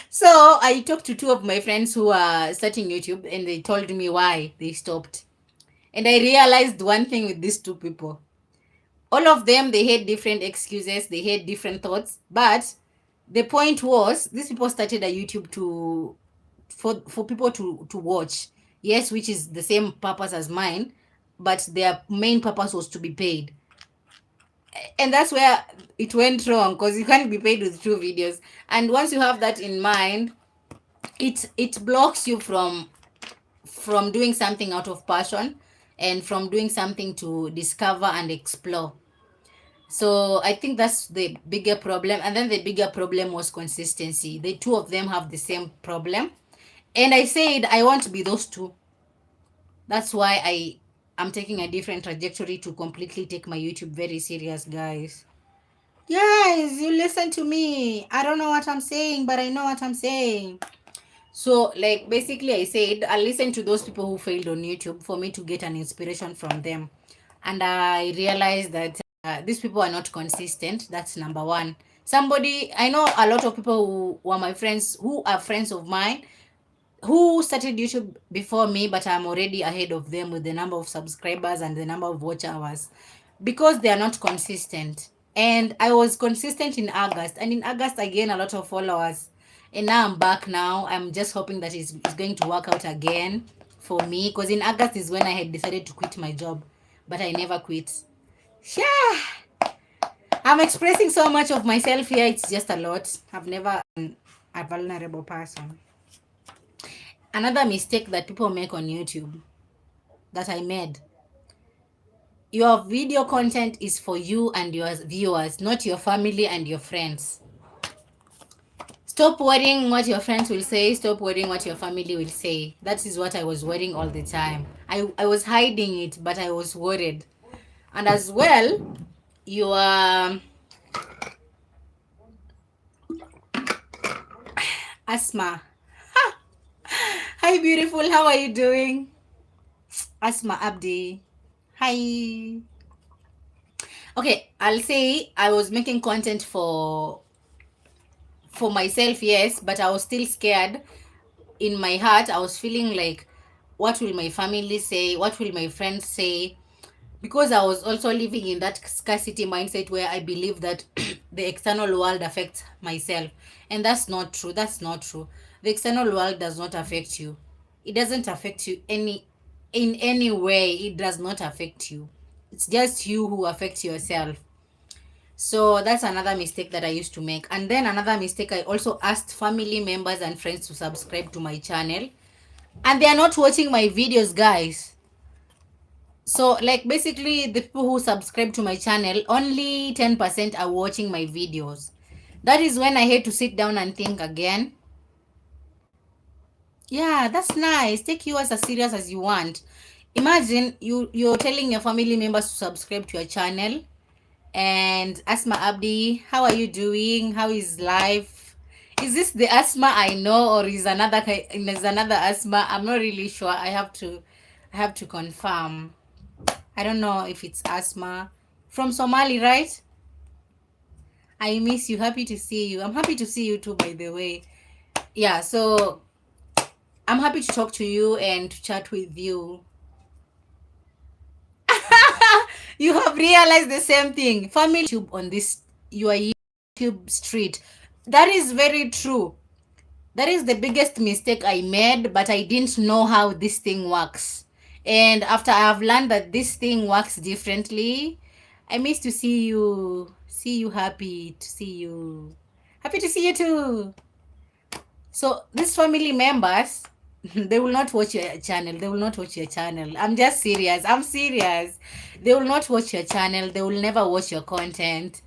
So I talked to two of my friends who are starting YouTube, and they told me why they stopped. And I realized one thing with these two people. All of them, they had different excuses, they had different thoughts, but the point was these people started a YouTube to for people to watch. Yes, which is the same purpose as mine, but their main purpose was to be paid. And that's where it went wrong, because you can't be paid with 2 videos. And once you have that in mind, it blocks you from doing something out of passion, and from doing something to discover and explore. So I think that's the bigger problem. And then the bigger problem was consistency. The two of them have the same problem, and I said I want to be those two. That's why I'm taking a different trajectory to completely take my YouTube very serious, guys. Guys, you listen to me. I don't know what I'm saying, but I know what I'm saying. So, like, basically, I said I listen to those people who failed on YouTube for me to get an inspiration from them. And I realized that these people are not consistent. That's number one. I know a lot of people who were my friends, who are friends of mine, who started YouTube before me, but I'm already ahead of them with the number of subscribers and the number of watch hours, because they are not consistent. And I was consistent in August, and in August I gained a lot of followers. And now I'm back now. I'm just hoping that it's going to work out again for me, because in August is when I had decided to quit my job, but I never quit. Yeah. I'm expressing so much of myself here. It's just a lot. I've never been a vulnerable person. Another mistake that people make on YouTube that I made. Your video content is for you and your viewers, not your family and your friends. Stop worrying what your friends will say. Stop worrying what your family will say. That is what I was worrying all the time. I was hiding it, but I was worried. And as well, your Asma. Hi, beautiful. How are you doing? Asma Abdi. Hi. Okay, I'll say I was making content for myself, yes, but I was still scared. In my heart, I was feeling like, what will my family say? What will my friends say? Because I was also living in that scarcity mindset where I believe that the external world affects myself. And that's not true. That's not true. The external world does not affect you. It doesn't affect you in any way. It does not affect you. It's just you who affect yourself. So that's another mistake that I used to make. And then another mistake, I also asked family members and friends to subscribe to my channel. And they are not watching my videos, guys. So like basically the people who subscribe to my channel, only 10% are watching my videos. That is when I had to sit down and think again. Yeah, that's nice. Take yours as serious as you want. Imagine you're telling your family members to subscribe to your channel. And Asma Abdi, how are you doing? How is life? Is this the Asma I know, or is another Asma? I'm not really sure. I have to confirm. I don't know if it's Asma from Somali, right? I miss you. Happy to see you. I'm happy to see you too, by the way. Yeah, so I'm happy to talk to you and to chat with you. You have realized the same thing. Family YouTube on this your YouTube street. That is very true. That is the biggest mistake I made, but I didn't know how this thing works. And after I have learned that this thing works differently, I miss to see you. See you, happy to see you. Happy to see you too. So these family members, they will not watch your channel. They will not watch your channel. I'm just serious. I'm serious. They will not watch your channel. They will never watch your content.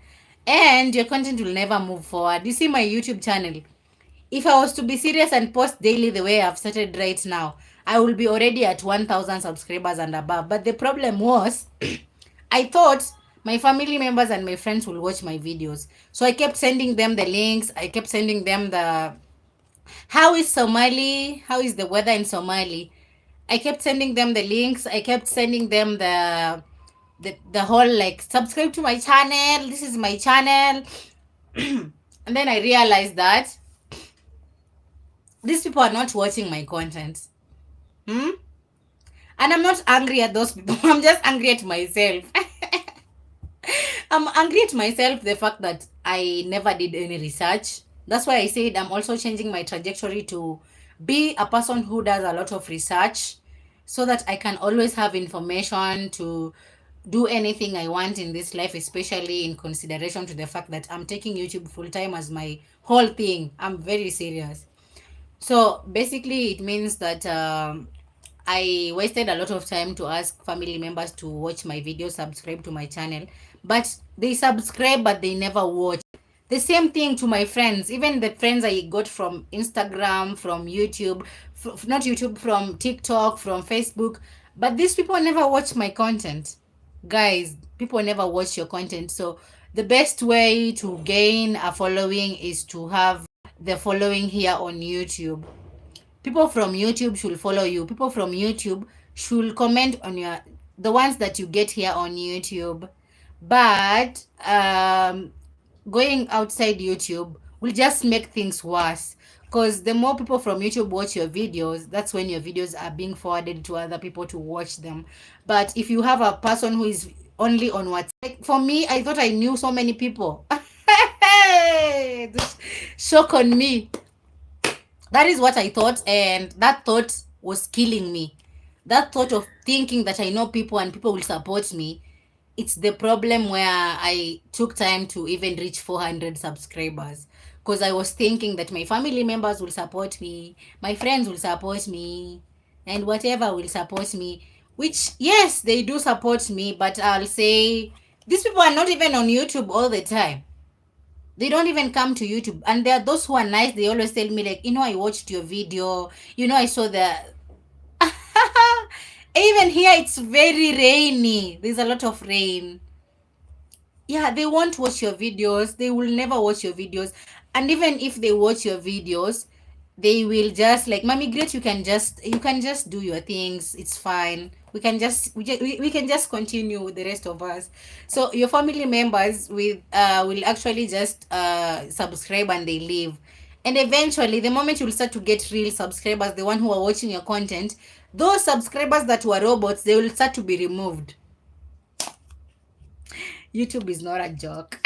And your content will never move forward. You see my YouTube channel. If I was to be serious and post daily the way I've started right now, I will be already at 1,000 subscribers and above. But the problem was, I thought my family members and my friends will watch my videos. So I kept sending them the links. I kept sending them the how is Somali? How is the weather in Somali? I kept sending them the links. I kept sending them the whole like subscribe to my channel. This is my channel. And then I realized that these people are not watching my content. And I'm not angry at those people. I'm just angry at myself. I'm angry at myself, the fact that I never did any research. That's why I said I'm also changing my trajectory to be a person who does a lot of research so that I can always have information to do anything I want in this life, especially in consideration to the fact that I'm taking YouTube full time as my whole thing. I'm very serious. So basically, it means that I wasted a lot of time to ask family members to watch my videos, subscribe to my channel, but they subscribe, but they never watch. The same thing to my friends, even the friends I got from Instagram, from YouTube, not YouTube, from TikTok, from Facebook, but these people never watch my content. Guys, people never watch your content. So the best way to gain a following is to have the following here on YouTube. People from YouTube should follow you. People from YouTube should comment on the ones that you get here on YouTube. But going outside YouTube will just make things worse, because the more people from YouTube watch your videos, that's when your videos are being forwarded to other people to watch them. But if you have a person who is only on WhatsApp, like for me, I thought I knew so many people. This shock on me. That is what I thought, and that thought was killing me. That thought of thinking that I know people and people will support me, it's the problem where I took time to even reach 400 subscribers. because I was thinking that my family members will support me, my friends will support me, and whatever will support me. Which, yes, they do support me, but I'll say these people are not even on YouTube all the time. They don't even come to YouTube. And there are those who are nice. They always tell me, like, I watched your video. I saw the. Even here, it's very rainy. There's a lot of rain. Yeah, they won't watch your videos. They will never watch your videos. And even if they watch your videos, they will just like, Mommy Great, you can just do your things. It's fine. We can just continue with the rest of us. So your family members will actually just subscribe and they leave. And eventually, the moment you'll start to get real subscribers, the one who are watching your content, those subscribers that were robots, they will start to be removed. YouTube is not a joke.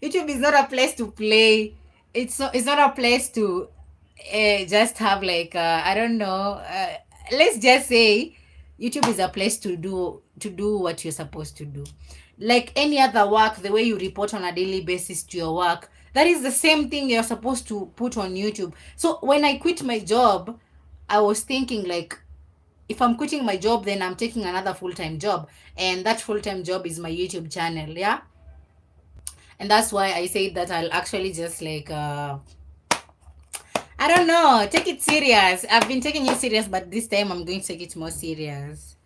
YouTube is not a place to play. It's not a place to just have like I don't know. Let's just say YouTube is a place to do what you're supposed to do. Like any other work, the way you report on a daily basis to your work, that is the same thing you're supposed to put on YouTube. So when I quit my job, I was thinking like, if I'm quitting my job, then I'm taking another full-time job, and that full-time job is my YouTube channel. Yeah, and that's why I said that I'll actually just like I don't know, take it serious. I've been taking it serious, but this time I'm going to take it more serious.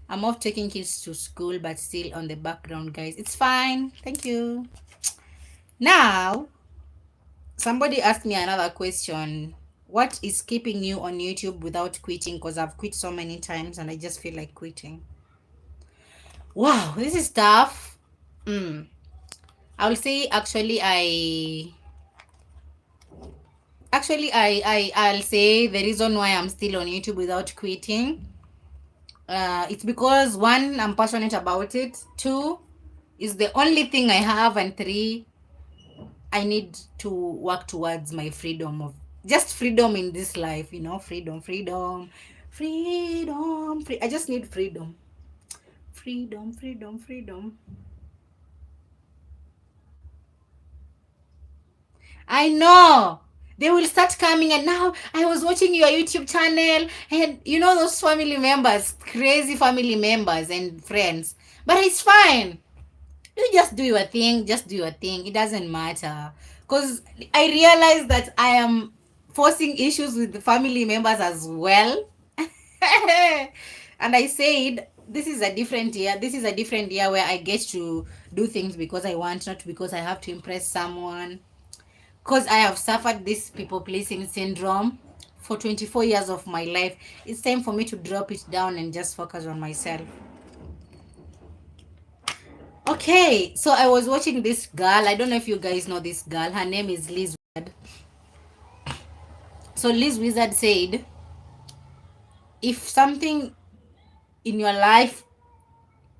I'm off taking kids to school, but still on the background, guys. It's fine. Thank you. Now, somebody asked me another question. What is keeping you on YouTube without quitting? Because I've quit so many times and I just feel like quitting. Wow, this is tough. I will say I'll say the reason why I'm still on YouTube without quitting, it's because 1, I'm passionate about it. 2, is the only thing I have, and 3, I need to work towards my freedom of just freedom in this life, freedom. I just need freedom. Freedom. I know. They will start coming, and now I was watching your YouTube channel, and those family members, crazy family members and friends. But it's fine. You just do your thing. It doesn't matter. Because I realize that I am forcing issues with the family members as well. And I said, this is a different year. This is a different year where I get to do things because I want, not because I have to impress someone. Because I have suffered this people pleasing syndrome for 24 years of my life. It's time for me to drop it down and just focus on myself. Okay, so I was watching this girl. I don't know if you guys know this girl. Her name is Liz Wizard. So Liz Wizard said, if something in your life,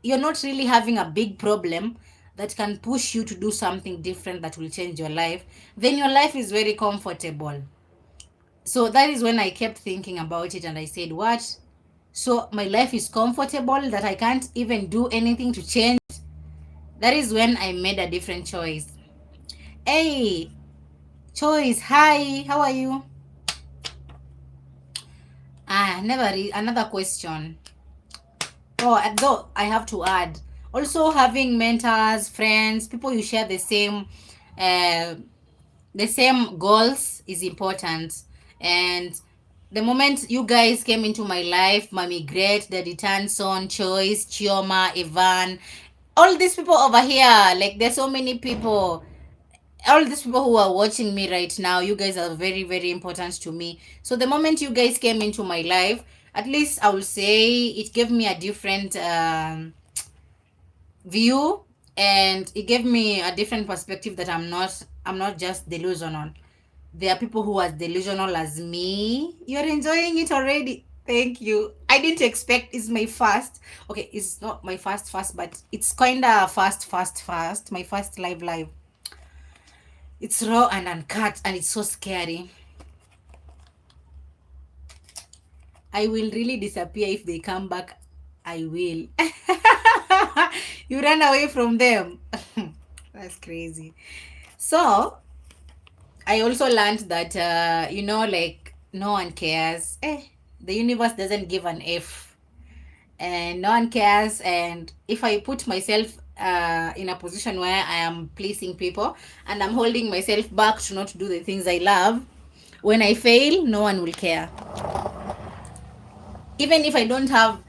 you're not really having a big problem that can push you to do something different that will change your life, then your life is very comfortable. So that is when I kept thinking about it, and I said, what? So my life is comfortable that I can't even do anything to change? That is when I made a different choice. Hey, Choice, hi, how are you? Another question. Oh, though I have to add, also having mentors, friends, people you share the same goals is important. And the moment you guys came into my life, Mommy Great, Daddy Tanson, Choice, Chioma, Evan, all these people over here, like there's so many people, all these people who are watching me right now, you guys are very, very important to me. So the moment you guys came into my life, at least I will say it gave me a different view, and it gave me a different perspective that I'm not just delusional. There are people who are delusional as me. You're enjoying it already. Thank you. I didn't expect it's my first. Okay, it's not my first, but it's kind of fast. My first live. It's raw and uncut, and it's so scary. I will really disappear if they come back. I will. You run away from them. That's crazy. So I also learned that like no one cares. The universe doesn't give an F, and no one cares. And if I put myself in a position where I am pleasing people and I'm holding myself back to not do the things I love, when I fail, no one will care. Even if I don't have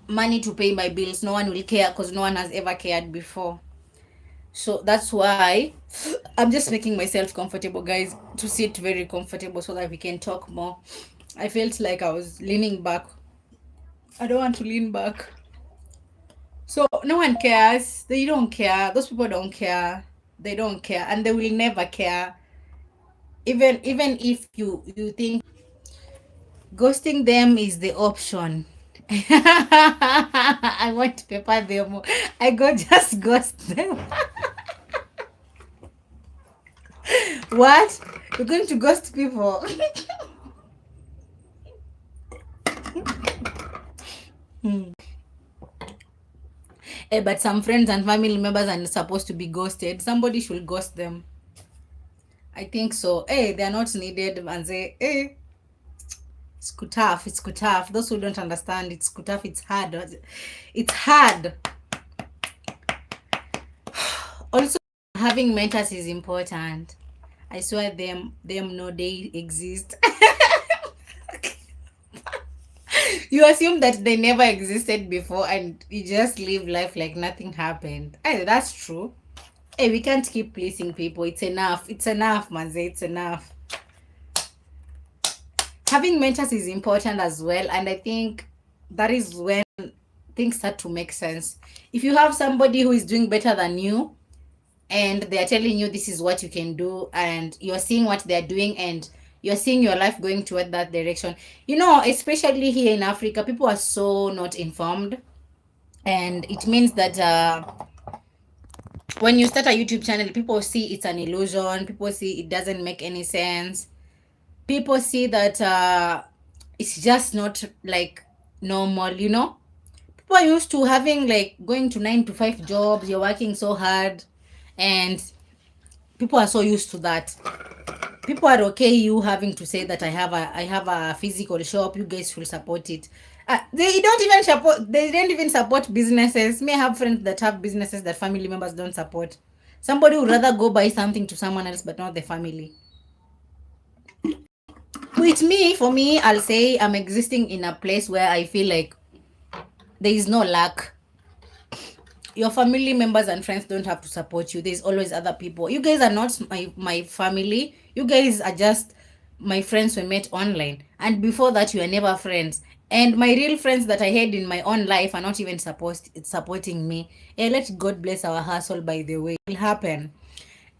money to pay my bills, no one will care because no one has ever cared before. So that's why I'm just making myself comfortable, guys, to sit very comfortable so that we can talk more. I felt like I was leaning back. I don't want to lean back. So no one cares. They don't care. Those people don't care. They don't care, and they will never care. Even if you think ghosting them is the option. I want to pepper them. I go just ghost them. What? You're going to ghost people? But some friends and family members are supposed to be ghosted. Somebody should ghost them. I think so. They are not needed, and say, it's tough. It's tough. Those who don't understand, it's tough. It's hard. It's hard. Also, having mentors is important. I swear them no they exist. You assume that they never existed before and you just live life like nothing happened. That's true. We can't keep pleasing people. It's enough. It's enough, manze. It's enough. Having mentors is important as well, and I think that is when things start to make sense. If you have somebody who is doing better than you and they are telling you this is what you can do, and you're seeing what they're doing, and you're seeing your life going toward that direction, especially here in Africa, people are so not informed, and it means that when you start a YouTube channel, people see it's an illusion, people see it doesn't make any sense, people see that it's just not like normal. People are used to having like going to 9 to 5 jobs, you're working so hard, and people are so used to that. People are okay you having to say that I have a physical shop, you guys will support it. They don't even support businesses. May have friends that have businesses that family members don't support. Somebody would rather go buy something to someone else but not the family. For me, I'll say I'm existing in a place where I feel like there is no lack. Your family members and friends don't have to support you. There's always other people. You guys are not my family. You guys are just my friends we met online. And before that, you were never friends. And my real friends that I had in my own life are not even supporting me. Let God bless our hustle, by the way. It will happen.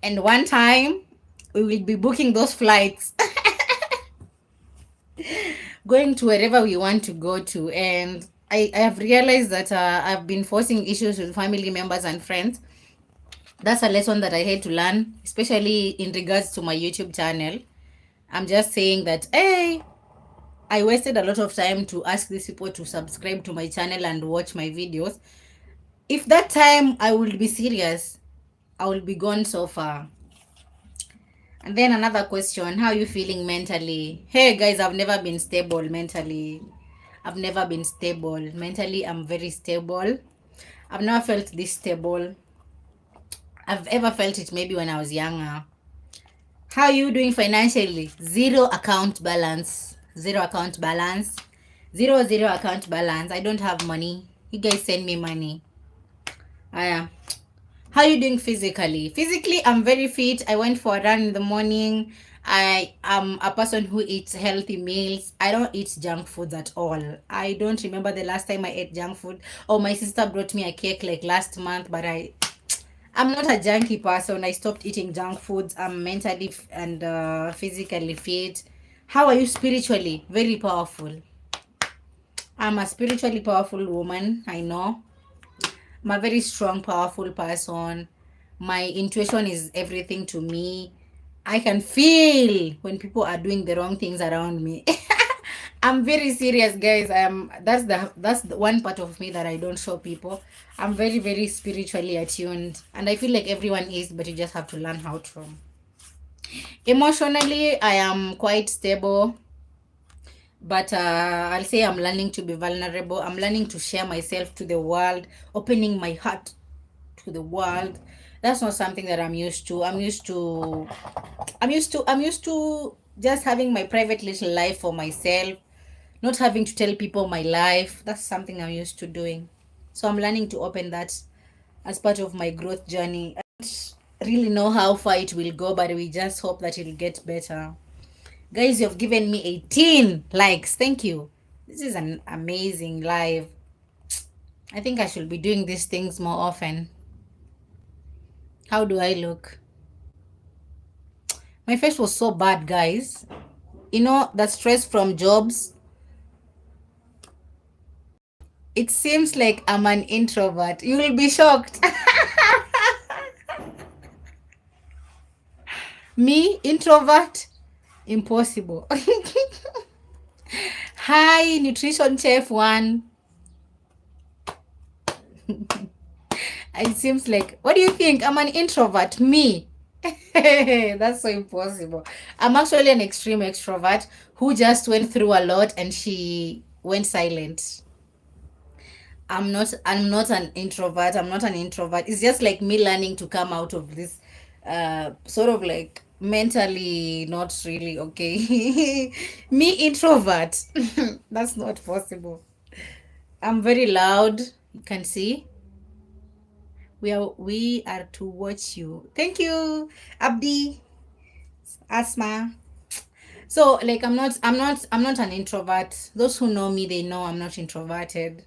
And one time, we will be booking those flights. Going to wherever we want to go to. And I have realized that I've been forcing issues with family members and friends. That's a lesson that I had to learn, especially in regards to my YouTube channel. I'm just saying that, I wasted a lot of time to ask these people to subscribe to my channel and watch my videos. If that time I will be serious, I will be gone so far. And then another question, how are you feeling mentally? Hey guys, I've never been stable mentally. I've never been stable. Mentally, I'm very stable. I've never felt this stable. I've ever felt it maybe when I was younger. How are you doing financially? Zero account balance. Zero account balance. Zero account balance. I don't have money. You guys send me money. How are you doing physically? Physically, I'm very fit. I went for a run in the morning. I am a person who eats healthy meals. I don't eat junk foods at all. I don't remember the last time I ate junk food. Oh, my sister brought me a cake like last month, but I'm not a junky person. I stopped eating junk foods. I'm mentally and physically fit. How are you spiritually? Very powerful. I'm a spiritually powerful woman. I know. I'm a very strong, powerful person. My intuition is everything to me. I can feel when people are doing the wrong things around me. I'm very serious, guys. That's the one part of me that I don't show people. I'm very, very spiritually attuned, and I feel like everyone is, but you just have to learn how to. Emotionally, I am quite stable, but I'll say I'm learning to be vulnerable. I'm learning to share myself to the world, opening my heart to the world. That's not something that I'm used to. I'm used to just having my private little life for myself, not having to tell people my life. That's something I'm used to doing. So I'm learning to open that as part of my growth journey. I don't really know how far it will go, but we just hope that it'll get better. Guys, you've given me 18 likes. Thank you. This is an amazing live. I think I should be doing these things more often. How do I look? My face was so bad, guys. You know, the stress from jobs. It seems like I'm an introvert. You will be shocked. Me, introvert? Impossible. Hi, nutrition chef one. It seems like, what do you think? I'm an introvert. Me. That's so impossible. I'm actually an extreme extrovert who just went through a lot and she went silent. I'm not an introvert. I'm not an introvert. It's just like me learning to come out of this sort of like mentally not really okay. Me introvert. That's not possible. I'm very loud. You can see. We are to watch you. Thank you, Abdi, Asma. So like I'm not an introvert. Those who know me, they know I'm not introverted.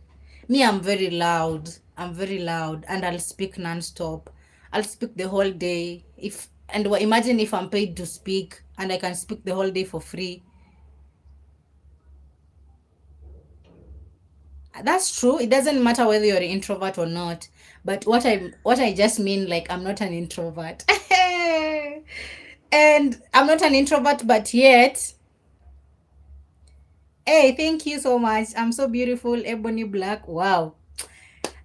Me, I'm very loud. I'm very loud and I'll speak non-stop. I'll speak the whole day. If and imagine if I'm paid to speak and I can speak the whole day for free. That's true. It doesn't matter whether you're an introvert or not. But what I just mean, like, I'm not an introvert. And I'm not an introvert, but yet, hey, thank you so much. I'm so beautiful, ebony black. Wow.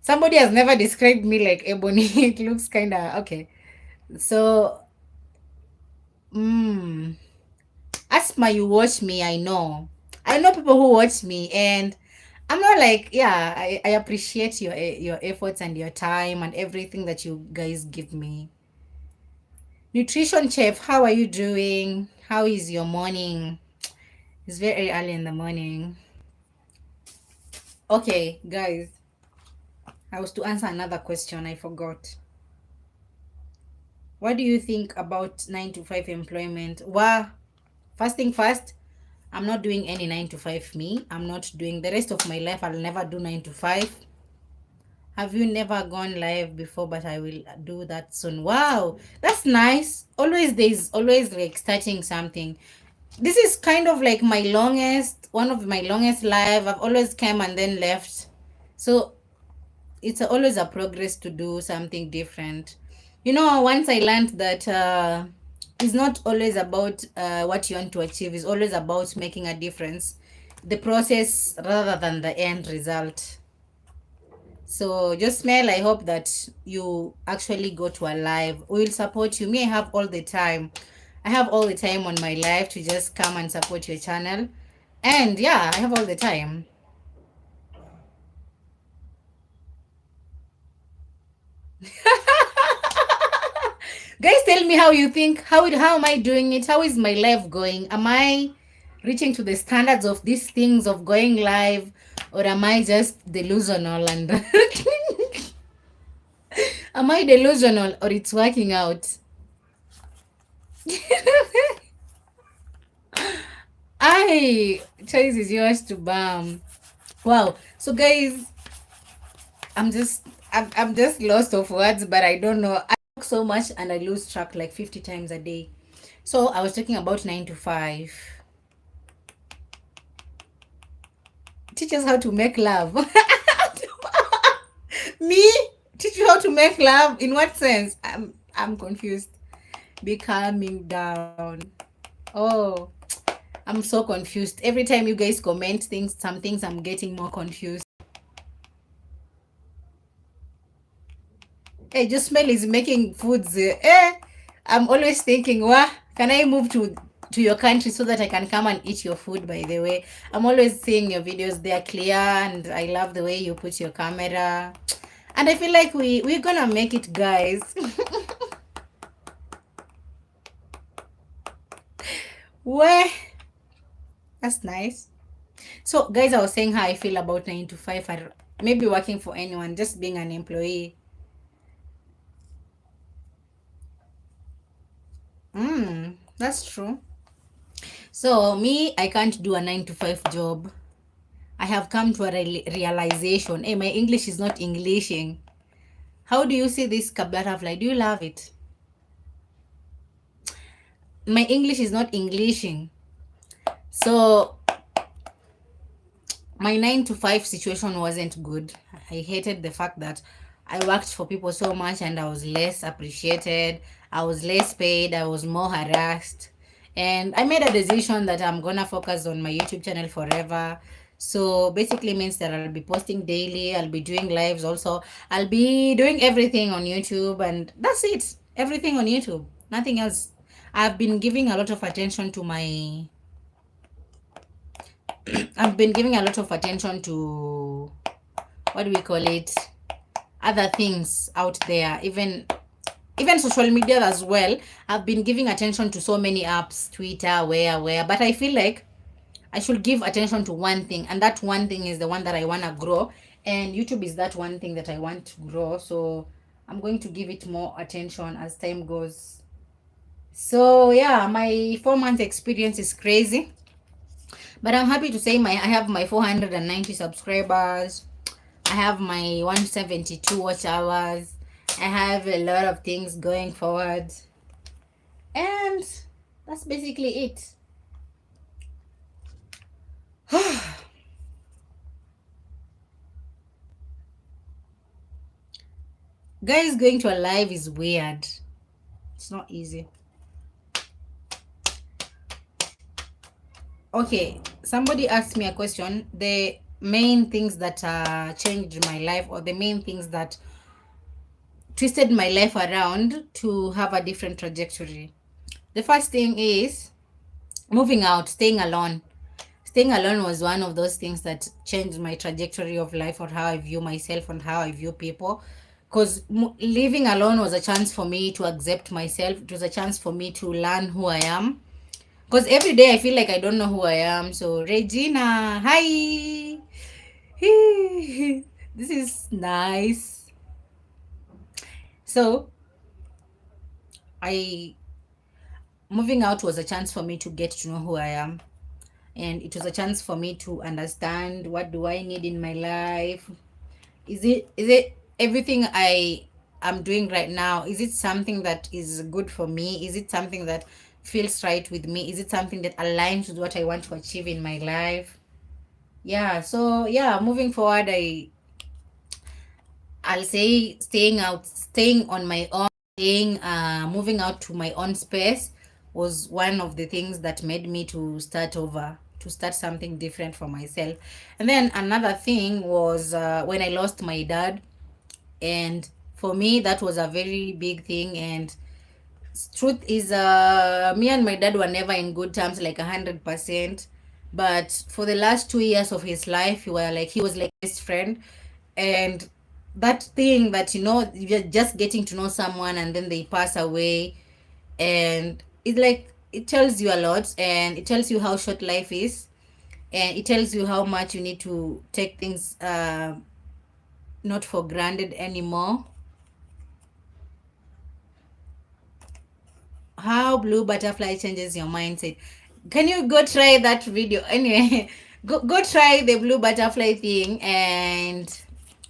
Somebody has never described me like ebony. It looks kind of okay. So, mm, Asma, you watch me. I know people who watch me, and I'm not like, yeah, I appreciate your efforts and your time and everything that you guys give me. Nutrition chef, how are you doing? How is your morning? It's very early in the morning. Okay, guys, I was to answer another question. I forgot. What do you think about 9 to 5 employment? Well, first thing first, I'm not doing any 9 to 5 me. I'm not doing the rest of my life. I'll never do 9 to 5. Have you never gone live before? But I will do that soon. Wow, that's nice. There's always like starting something. This is kind of like one of my longest live. I've always come and then left. So it's always a progress to do something different. Once I learned that it's not always about what you want to achieve, it's always about making a difference. The process rather than the end result. So just smell, I hope that you actually go to a live. We will support you. Me, I have all the time. I have all the time on my life to just come and support your channel. And yeah, I have all the time. Guys, tell me how you think. How am I doing it? How is my live going? Am I reaching to the standards of these things of going live? Or am I just delusional and am I delusional or it's working out? Choice is yours to bam. Wow. So guys, I'm just lost of words, but I don't know. I talk so much and I lose track like 50 times a day. So I was talking about 9 to 5. Teach us how to make love. Me? Teach you how to make love? In what sense? I'm confused. Be calming down. Oh, I'm so confused. Every time you guys comment some things, I'm getting more confused. Hey, just smell is making foods. I'm always thinking, what? Can I move to your country so that I can come and eat your food? By the way, I'm always seeing your videos. They are clear, and I love the way you put your camera. And I feel like we're gonna make it, guys. Where? That's nice. So, guys, I was saying how I feel about 9 to 5, or maybe working for anyone, just being an employee. That's true. So, me, I can't do a 9 to 5 job. I have come to a realization. Hey, my English is not Englishing. How do you see this butterfly? Do you love it? My English is not Englishing. So, my 9 to 5 situation wasn't good. I hated the fact that I worked for people so much and I was less appreciated. I was less paid. I was more harassed. And I made a decision that I'm gonna focus on my YouTube channel forever. So basically means that I'll be posting daily, I'll be doing lives also. I'll be doing everything on YouTube, and that's it. Everything on YouTube. Nothing else. I've been giving a lot of attention to my I've been giving a lot of attention to, what do we call it, other things out there, even social media as well. I've been giving attention to so many apps, Twitter, where, but I feel like I should give attention to one thing, and that one thing is the one that I want to grow, and YouTube is that one thing that I want to grow. So I'm going to give it more attention as time goes. So yeah, my 4 month experience is crazy, but I'm happy to say I have my 490 subscribers. I have my 172 watch hours. I have a lot of things going forward. And that's basically it. Guys, going to a live is weird. It's not easy. Okay, somebody asked me a question. The main things that changed my life, or the main things that twisted my life around to have a different trajectory. The first thing is moving out, staying alone. Staying alone was one of those things that changed my trajectory of life, or how I view myself and how I view people. Because living alone was a chance for me to accept myself. It was a chance for me to learn who I am. Because every day I feel like I don't know who I am. So, Regina, hi. This is nice. So, moving out was a chance for me to get to know who I am. And it was a chance for me to understand, what do I need in my life. Is it everything I am doing right now, is it something that is good for me? Is it something that feels right with me? Is it something that aligns with what I want to achieve in my life? Yeah, so yeah, moving forward, I'll say staying on my own, moving out to my own space was one of the things that made me to start over, to start something different for myself. And then another thing was when I lost my dad. And for me, that was a very big thing. And truth is, me and my dad were never in good terms, like 100%. But for the last 2 years of his life, he was like best friend. And that thing that, you're just getting to know someone and then they pass away, and it tells you a lot, and it tells you how short life is, and it tells you how much you need to take things not for granted anymore. How blue butterfly changes your mindset. Can you go try that video? Anyway, go try the blue butterfly thing, and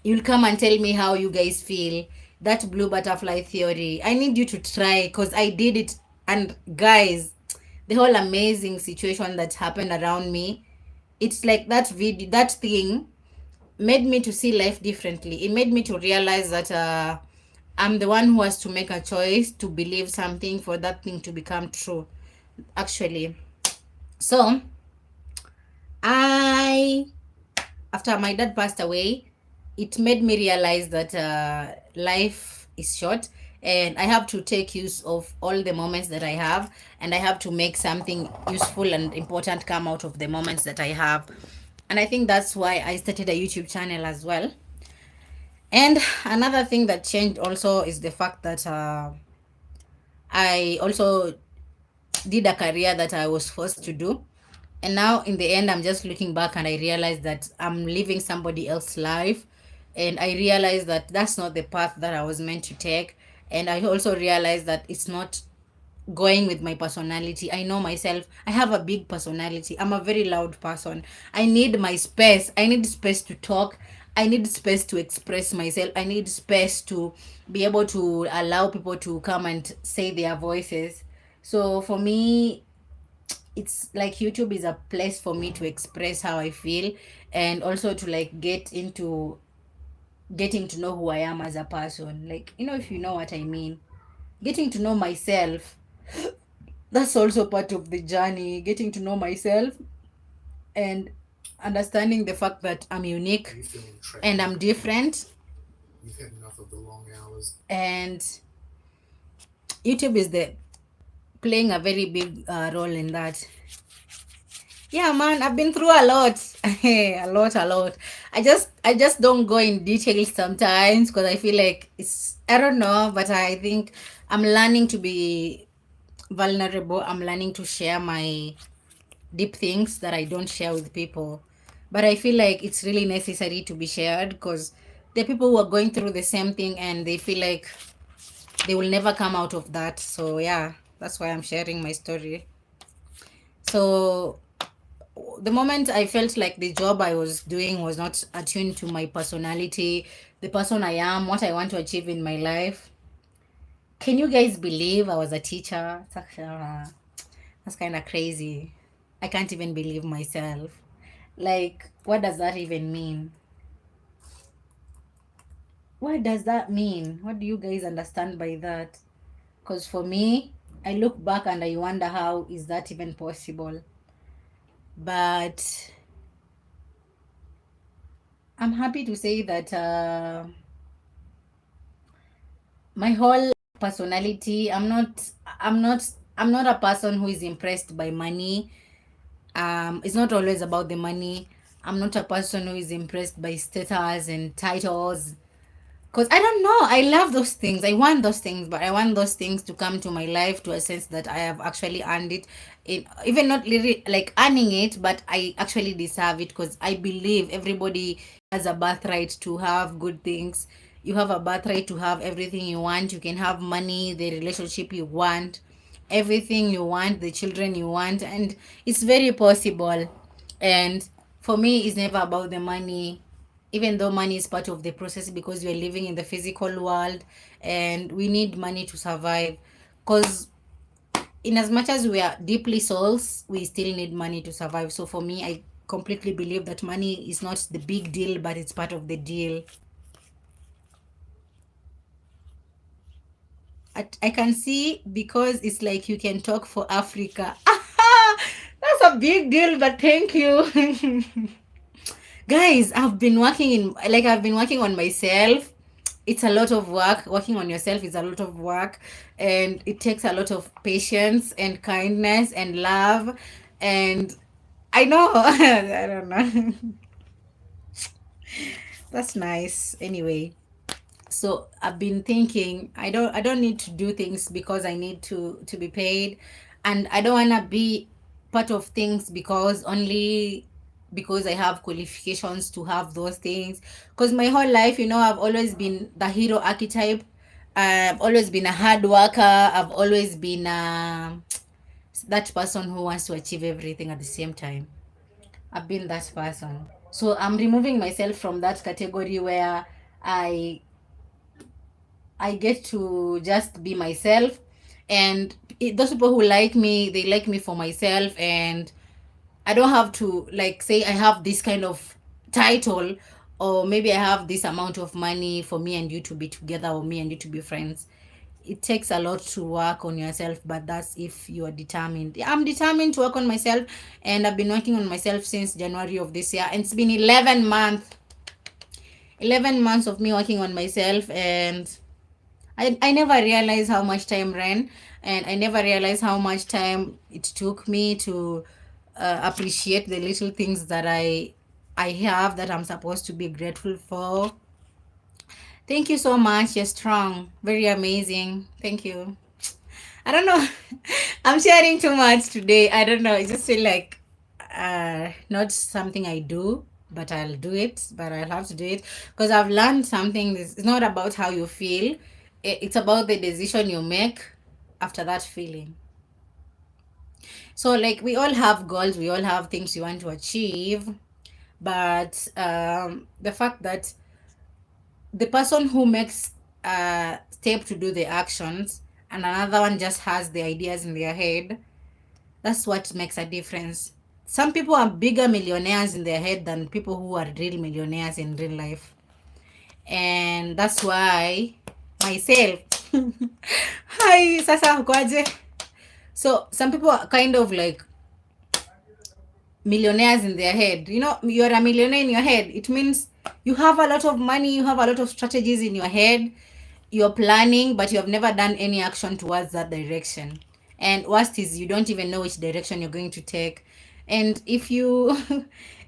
you'll come and tell me how you guys feel. That blue butterfly theory, I need you to try, because I did it. And guys, the whole amazing situation that happened around me, it's like that thing made me to see life differently. It made me to realize that I'm the one who has to make a choice to believe something for that thing to become true, actually. So, after my dad passed away, it made me realize that life is short, and I have to take use of all the moments that I have, and I have to make something useful and important come out of the moments that I have. And I think that's why I started a YouTube channel as well. And another thing that changed also is the fact that I also did a career that I was forced to do. And now in the end, I'm just looking back and I realize that I'm living somebody else's life. And I realize that that's not the path that I was meant to take. And I also realize that it's not going with my personality. I know myself. I have a big personality. I'm a very loud person. I need my space. I need space to talk. I need space to express myself. I need space to be able to allow people to come and say their voices. So for me, it's like YouTube is a place for me to express how I feel, and also to like get into getting to know who I am as a person. Like, if you know what I mean. Getting to know myself, that's also part of the journey. Getting to know myself and understanding the fact that I'm unique and I'm different. You've had enough of the long hours. And YouTube is playing a very big role in that. Yeah, man, I've been through a lot. A lot. I just don't go in details sometimes because I feel like I don't know, but I think I'm learning to be vulnerable. I'm learning to share my deep things that I don't share with people. But I feel like it's really necessary to be shared because there are people who are going through the same thing and they feel like they will never come out of that. So yeah, that's why I'm sharing my story. So the moment I felt like the job I was doing was not attuned to my personality, the person I am, what I want to achieve in my life. Can you guys believe I was a teacher? That's kind of crazy. I can't even believe myself. Like, what does that even mean? What does that mean? What do you guys understand by that? Because for me, I look back and I wonder how is that even possible. But I'm happy to say that my whole personality, I'm not a person who is impressed by money. It's not always about the money. I'm not a person who is impressed by status and titles. Because I don't know, I love those things. I want those things, but I want those things to come to my life to a sense that I have actually earned it. Even not really like earning it, but I actually deserve it because I believe everybody has a birthright to have good things. You have a birthright to have everything you want. You can have money, the relationship you want, everything you want, the children you want, and it's very possible. And for me, it's never about the money, even though money is part of the process because we're living in the physical world and we need money to survive. Because in as much as we are deeply souls, we still need money to survive. So for me, I completely believe that money is not the big deal, but it's part of the deal. I can see because it's like you can talk for Africa. That's a big deal, but thank you. Guys, I've been working on myself. It's a lot of work. Working on yourself is a lot of work, and it takes a lot of patience and kindness and love. And I know, I don't know. That's nice. Anyway, so I've been thinking I don't need to do things because I need to be paid, and I don't want to be part of things because I have qualifications to have those things. Because my whole life, I've always been the hero archetype. I've always been a hard worker. I've always been that person who wants to achieve everything at the same time. I've been that person. So I'm removing myself from that category where I I get to just be myself, and those people who like me, they like me for myself, and I don't have to like say I have this kind of title, or maybe I have this amount of money for me and you to be together, or me and you to be friends. It takes a lot to work on yourself, but that's if you are determined. I'm determined to work on myself, and I've been working on myself since January of this year, and it's been 11 months of me working on myself, and I never realized how much time ran, and I never realized how much time it took me to appreciate the little things that I have that I'm supposed to be grateful for. Thank you so much. You're strong. Very amazing. Thank you. I don't know. I'm sharing too much today. I don't know. I just feel like not something I do, but I'll do it. But I'll have to do it because I've learned something. It's not about how you feel. It's about the decision you make after that feeling. So like we all have goals. We all have things we want to achieve. But the fact that the person who makes a step to do the actions and another one just has the ideas in their head, that's what makes a difference. Some people are bigger millionaires in their head than people who are real millionaires in real life, and that's why myself hi sasa kwaje. So some people are kind of like millionaires in their head. You know, you're a millionaire in your head, it means you have a lot of money, you have a lot of strategies in your head, you're planning, but you have never done any action towards that direction. And worst is you don't even know which direction you're going to take. And if you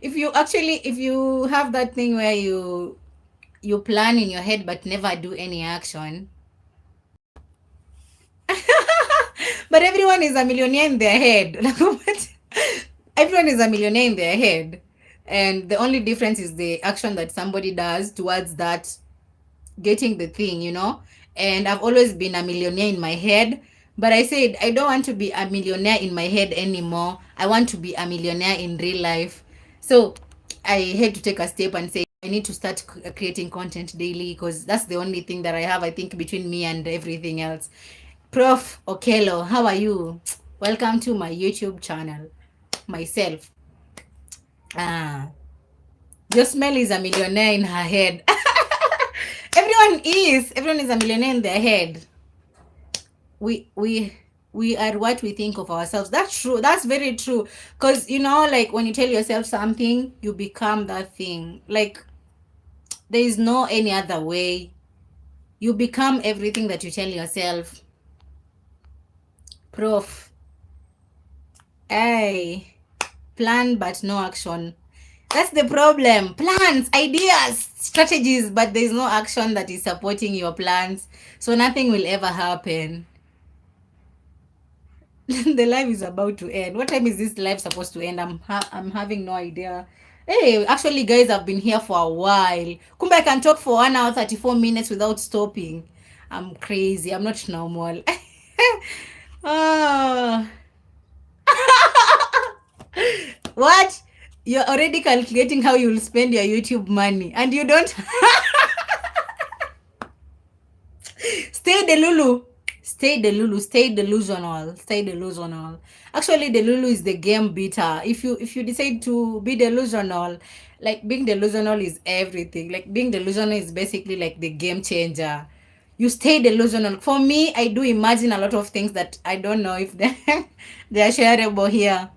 if you have that thing where you plan in your head but never do any action, but everyone is a millionaire in their head. Like what? Everyone is a millionaire in their head, and the only difference is the action that somebody does towards that getting the thing, you know. And I've always been a millionaire in my head, but I said I don't want to be a millionaire in my head anymore. I want to be a millionaire in real life. So I had to take a step and say I need to start creating content daily, because that's the only thing that I have, I think, between me and everything else. Prof Okello, how are you? Welcome to my YouTube channel. Myself. Josmel is a millionaire in her head. Everyone is a millionaire in their head. We are what we think of ourselves. That's true. That's very true. Because you know, like when you tell yourself something, you become that thing. Like there is no any other way. You become everything that you tell yourself. Prof. Hey, plan but no action. That's the problem. Plans, ideas, strategies, but there's no action that is supporting your plans. So nothing will ever happen. The live is about to end. What time is this live supposed to end? I'm having no idea. Hey, actually, guys, I've been here for a while. Kumbe, I can talk for 1 hour 34 minutes without stopping. I'm crazy. I'm not normal. Oh. What? You're already calculating how you'll spend your YouTube money, and you don't. Stay Delulu. Stay Delulu. Stay delusional. Stay delusional. Actually, Delulu is the game beater. If you decide to be delusional, like being delusional is everything. Like being delusional is basically like the game changer. You stay delusional. For me, I do imagine a lot of things that I don't know if they are shareable here.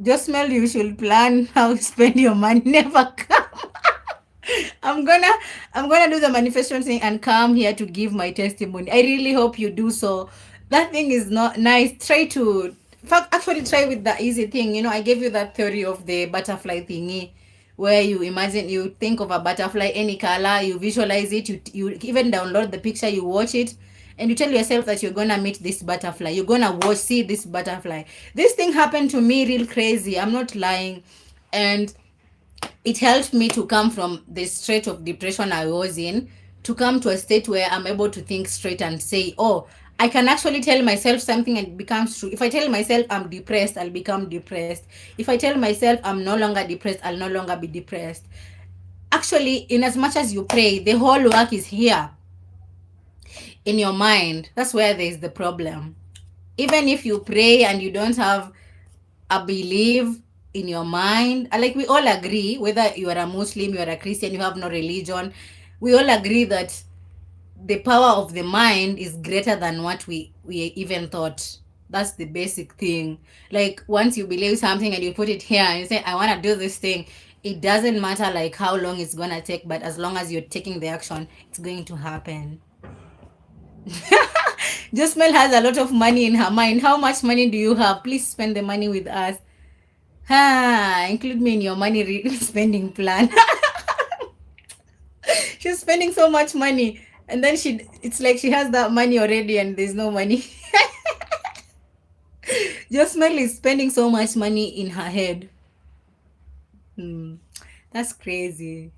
Just smell, you should plan how to spend your money. Never come. I'm gonna do the manifestation thing and come here to give my testimony. I really hope you do so. That thing is not nice. Actually try with the easy thing. You know, I gave you that theory of the butterfly thingy, where you imagine, you think of a butterfly, any color, you visualize it, you even download the picture, you watch it, and you tell yourself that you're gonna meet this butterfly, you're gonna see this butterfly. This thing happened to me real crazy, I'm not lying. And it helped me to come from the state of depression I was in, to come to a state where I'm able to think straight and say, oh, I can actually tell myself something and it becomes true. If I tell myself I'm depressed, I'll become depressed. If I tell myself I'm no longer depressed, I'll no longer be depressed. Actually, in as much as you pray, the whole work is here in your mind. That's where there is the problem. Even if you pray and you don't have a belief in your mind, like we all agree, whether you are a Muslim, you are a Christian, you have no religion, we all agree that the power of the mind is greater than what we even thought. That's the basic thing. Like once you believe something and you put it here and you say, I want to do this thing, it doesn't matter like how long it's gonna take, but as long as you're taking the action, it's going to happen. Josmel has a lot of money in her mind. How much money do you have? Please spend the money with us. Include me in your money spending plan. She's spending so much money, and then it's like she has that money already and there's no money. Josmel is spending so much money in her head. That's crazy.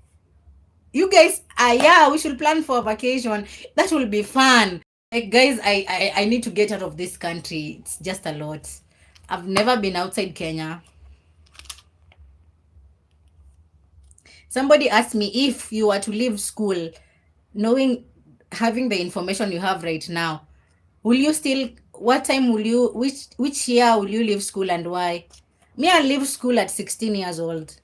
You guys, yeah, we should plan for a vacation. That will be fun. Like, guys, I need to get out of this country. It's just a lot. I've never been outside Kenya. Somebody asked me, if you were to leave school, having the information you have right now, will you still, what time will you, which year will you leave school and why? Me, I leave school at 16 years old.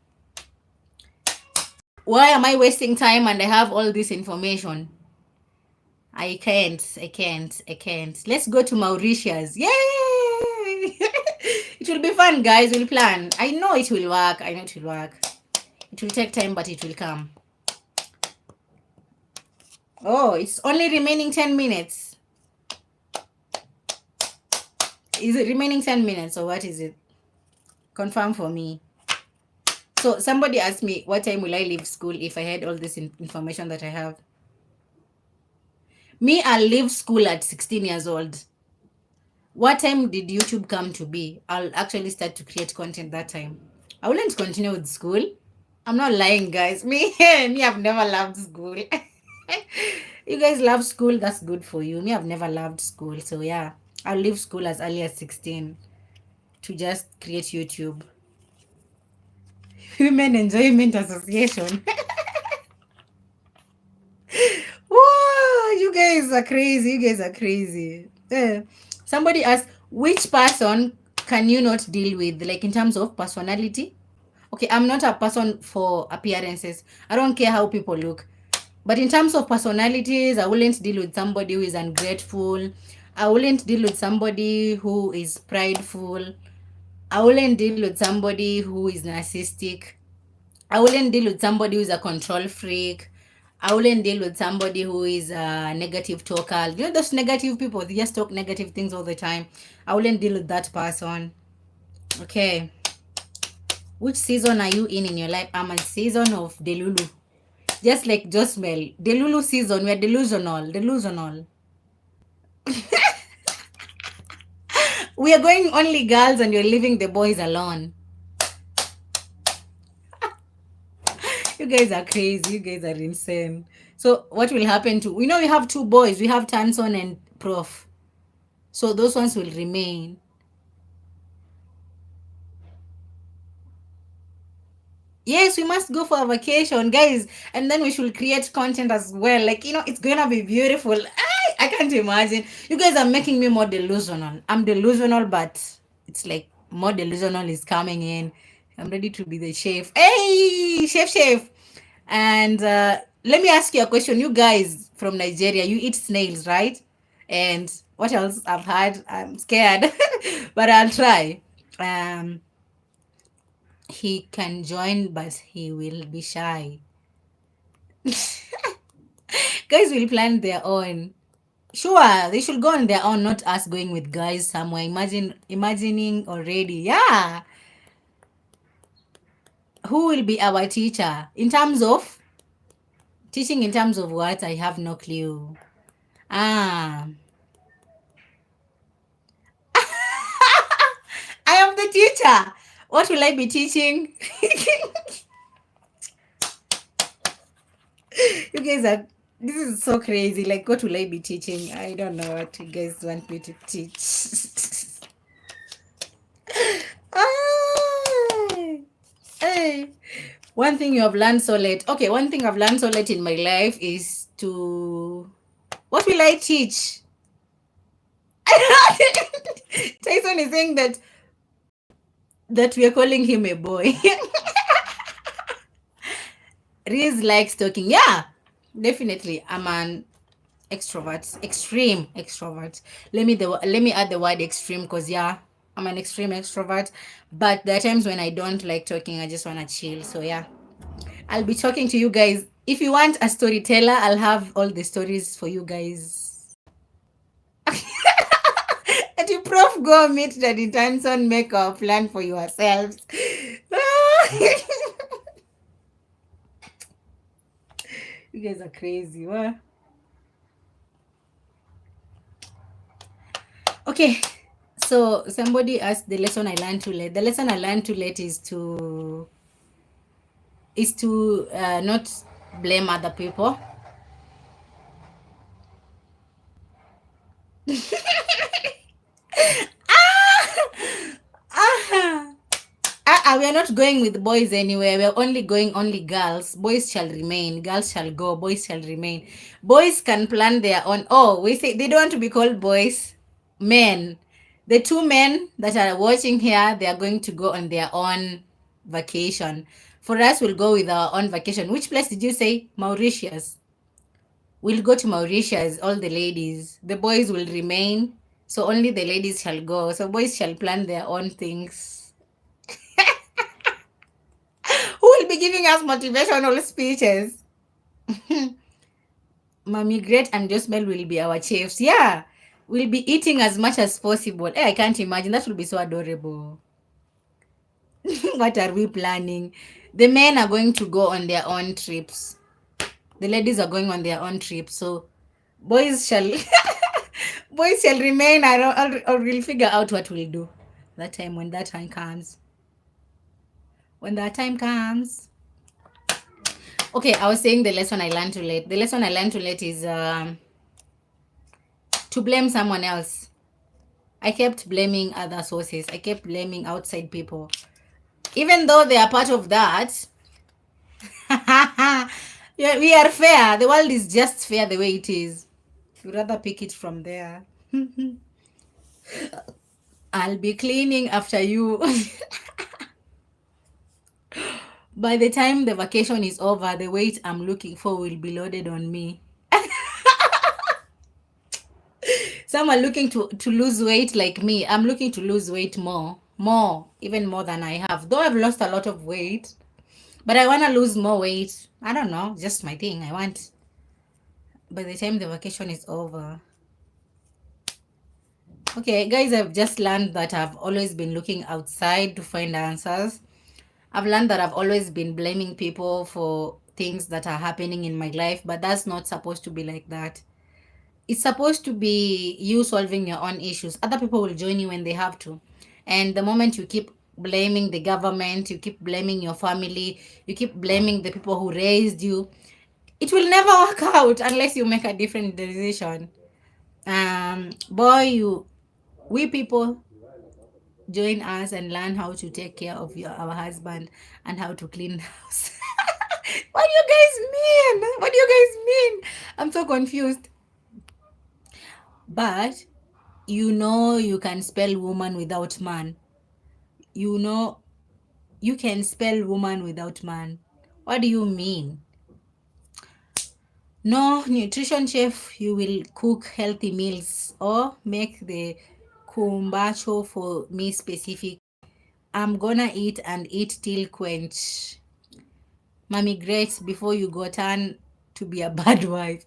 Why am I wasting time and I have all this information? I can't. Let's go to Mauritius. Yay! It will be fun, guys. We'll plan. I know it will work. It will take time, but it will come. Oh, it's only remaining 10 minutes. Is it remaining 10 minutes or what is it? Confirm for me. So somebody asked me, what time will I leave school if I had all this information that I have? Me, I'll leave school at 16 years old. What time did YouTube come to be? I'll actually start to create content that time. I wouldn't continue with school. I'm not lying, guys. Me, I've never loved school. You guys love school, that's good for you. Me, I've never loved school. So yeah, I'll leave school as early as 16 to just create YouTube. Women Enjoyment Association. Whoa, you guys are crazy. Somebody asked, which person can you not deal with, like in terms of personality? Okay, I'm not a person for appearances. I don't care how people look. But in terms of personalities, I wouldn't deal with somebody who is ungrateful. I wouldn't deal with somebody who is prideful. I wouldn't deal with somebody who is narcissistic. I wouldn't deal with somebody who is a control freak. I wouldn't deal with somebody who is a negative talker. You know those negative people, they just talk negative things all the time. I wouldn't deal with that person. Okay. Which season are you in your life? I'm a season of Delulu. Just like Josmel. Delulu season. We're delusional. We are going only girls and you're leaving the boys alone. You guys are crazy. You guys are insane. So what will happen to... We know we have two boys. We have Tanson and Prof. So those ones will remain. Yes, we must go for a vacation, guys. And then we should create content as well. Like, you know, it's going to be beautiful. I can't imagine. You guys are making me more delusional. I'm delusional, but it's like more delusional is coming in. I'm ready to be the chef. Hey, chef. And let me ask you a question. You guys from Nigeria, you eat snails, right? And what else I've had? I'm scared, but I'll try. He can join, but he will be shy. Guys will plan their own. Sure, they should go on their own, not us going with guys somewhere. Imagining already. Yeah. Who will be our teacher? In terms of teaching, in terms of what? I have no clue. I am the teacher. What will I be teaching? You guys are... This is so crazy. Like, what will I be teaching? I don't know what you guys want me to teach. Hey. One thing you have learned so late. Okay, one thing I've learned so late in my life is to... What will I teach? Tyson is saying that we are calling him a boy. Riz likes talking. Yeah, definitely. I'm an extrovert, extreme extrovert. Let me add the word extreme, because yeah, I'm an extreme extrovert. But there are times when I don't like talking. I just want to chill. So yeah, I'll be talking to you guys. If you want a storyteller, I'll have all the stories for you guys. Prof, go meet Daddy Tanson, make a plan for yourselves. You guys are crazy. What? Okay, so somebody asked the lesson I learned too late. The lesson I learned too late is to not blame other people. We are not going with boys anywhere. We are only going only girls. Boys shall remain. Girls shall go. Boys shall remain. Boys can plan their own. Oh, we say they don't want to be called boys. Men. The two men that are watching here, they are going to go on their own vacation. For us, we'll go with our own vacation. Which place did you say? Mauritius. We'll go to Mauritius, all the ladies. The boys will remain. So only the ladies shall go. So boys shall plan their own things. Who will be giving us motivational speeches? Mommy Great and Josmel will be our chefs. Yeah. We'll be eating as much as possible. I can't imagine. That will be so adorable. What are we planning? The men are going to go on their own trips. The ladies are going on their own trips. So boys shall boys shall remain. Or we'll figure out what we'll do that time when that time comes. When that time comes. Okay, I was saying the lesson I learned too late. The lesson I learned too late is to blame someone else. I kept blaming other sources. I kept blaming outside people. Even though they are part of that, yeah, we are fair. The world is just fair the way it is. You'd rather pick it from there. I'll be cleaning after you. By the time the vacation is over, the weight I'm looking for will be loaded on me. Some are looking to lose weight like me. I'm looking to lose weight more, even more than I have. Though I've lost a lot of weight, but I want to lose more weight. I don't know, just my thing. I want, by the time the vacation is over. Okay, guys, I've just learned that I've always been looking outside to find answers. I've learned that I've always been blaming people for things that are happening in my life, but that's not supposed to be like that. It's supposed to be you solving your own issues. Other people will join you when they have to. And the moment you keep blaming the government, you keep blaming your family, you keep blaming the people who raised you, it will never work out unless you make a different decision. We people join us and learn how to take care of our husband and how to clean the house. What do you guys mean? What do you guys mean? I'm so confused. But you can spell woman without man. You can spell woman without man. What do you mean? No, nutrition chef, you will cook healthy meals or make the kumbacho for me specific. I'm gonna eat and eat till quench. Mommy Great, before you go turn to be a bad wife.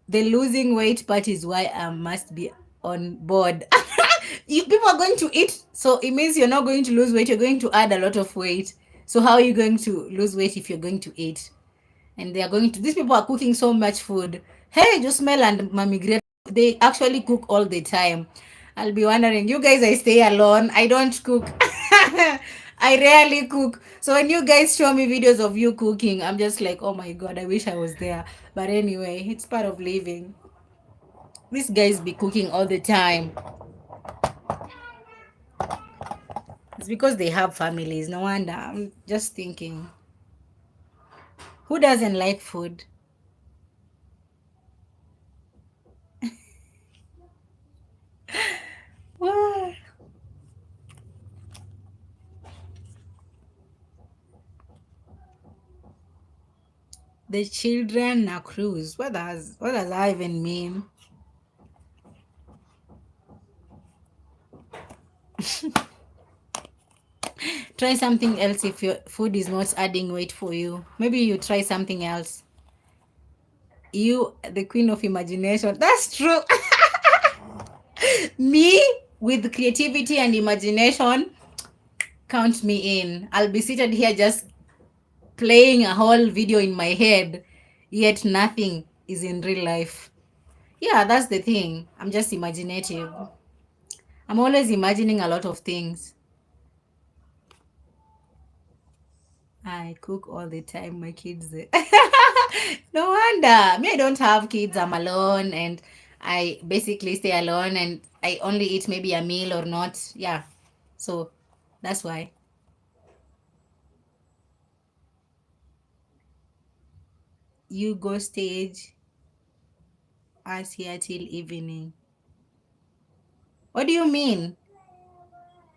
The losing weight part is why I must be on board. If people are going to eat, so it means you're not going to lose weight, you're going to add a lot of weight. So how are you going to lose weight if you're going to eat? And they are going to, these people are cooking so much food. Hey, Josmel and Mommy Great, they actually cook all the time. I'll be wondering, you guys, I stay alone. I don't cook. I rarely cook. So when you guys show me videos of you cooking, I'm just like, oh my God, I wish I was there. But anyway, it's part of living. These guys be cooking all the time. It's because they have families. No wonder. I'm just thinking. Who doesn't like food? What? The children na cruise. What does that even mean? Try something else if your food is not adding weight for you. Maybe you try something else. You, the queen of imagination. That's true. Me, with creativity and imagination, count me in. I'll be seated here just playing a whole video in my head, yet nothing is in real life. Yeah, that's the thing. I'm just imaginative. I'm always imagining a lot of things. I cook all the time. My kids. No wonder. Me, I don't have kids. I'm alone, and I basically stay alone, and I only eat maybe a meal or not. Yeah. So that's why. You go stage us here till evening. What do you mean?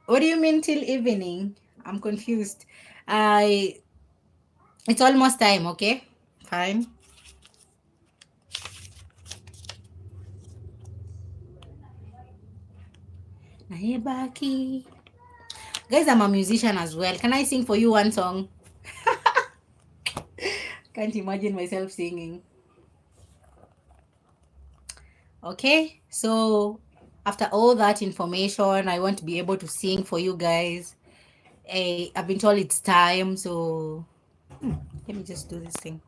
What do you mean till evening? I'm confused. It's almost time, okay? Fine. Naibaki. Guys, I'm a musician as well. Can I sing for you one song? Can't imagine myself singing. Okay, so after all that information, I want to be able to sing for you guys. I've been told it's time, so let me just do this thing.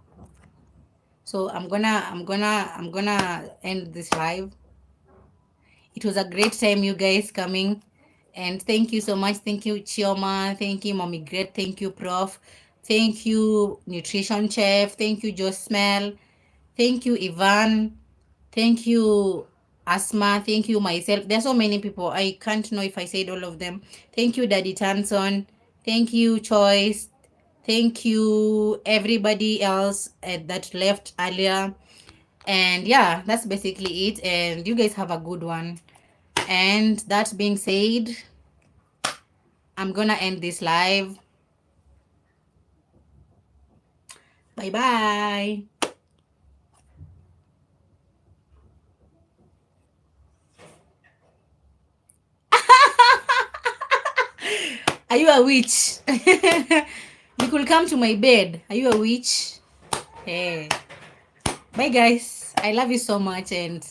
So I'm gonna end this live. It was a great time, you guys coming, and thank you so much. Thank you, Chioma. Thank you, Mommy Great. Thank you, Prof. Thank you, Nutrition Chef. Thank you, Joe Smell. Thank you, Ivan. Thank you, Asma. Thank you, myself. There's so many people. I can't know if I said all of them. Thank you, Daddy Tanson. Thank you, Choice. Thank you, everybody else that left earlier. And yeah, that's basically it. And you guys have a good one. And that being said, I'm gonna end this live. Bye bye. Are you a witch? You could come to my bed. Are you a witch? Hey. Bye guys. I love you so much, and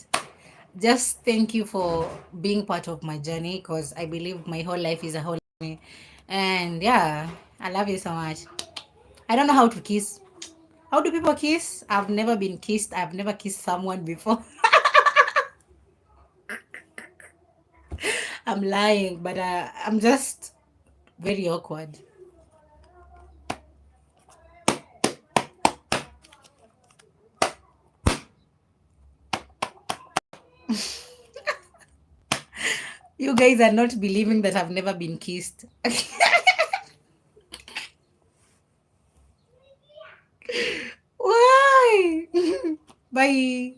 just thank you for being part of my journey, because I believe my whole life is a whole journey. And yeah, I love you so much. I don't know how to kiss. How do people kiss? I've never been kissed. I've never kissed someone before. I'm lying, but I'm just very awkward. You guys are not believing that I've never been kissed. Why? Bye.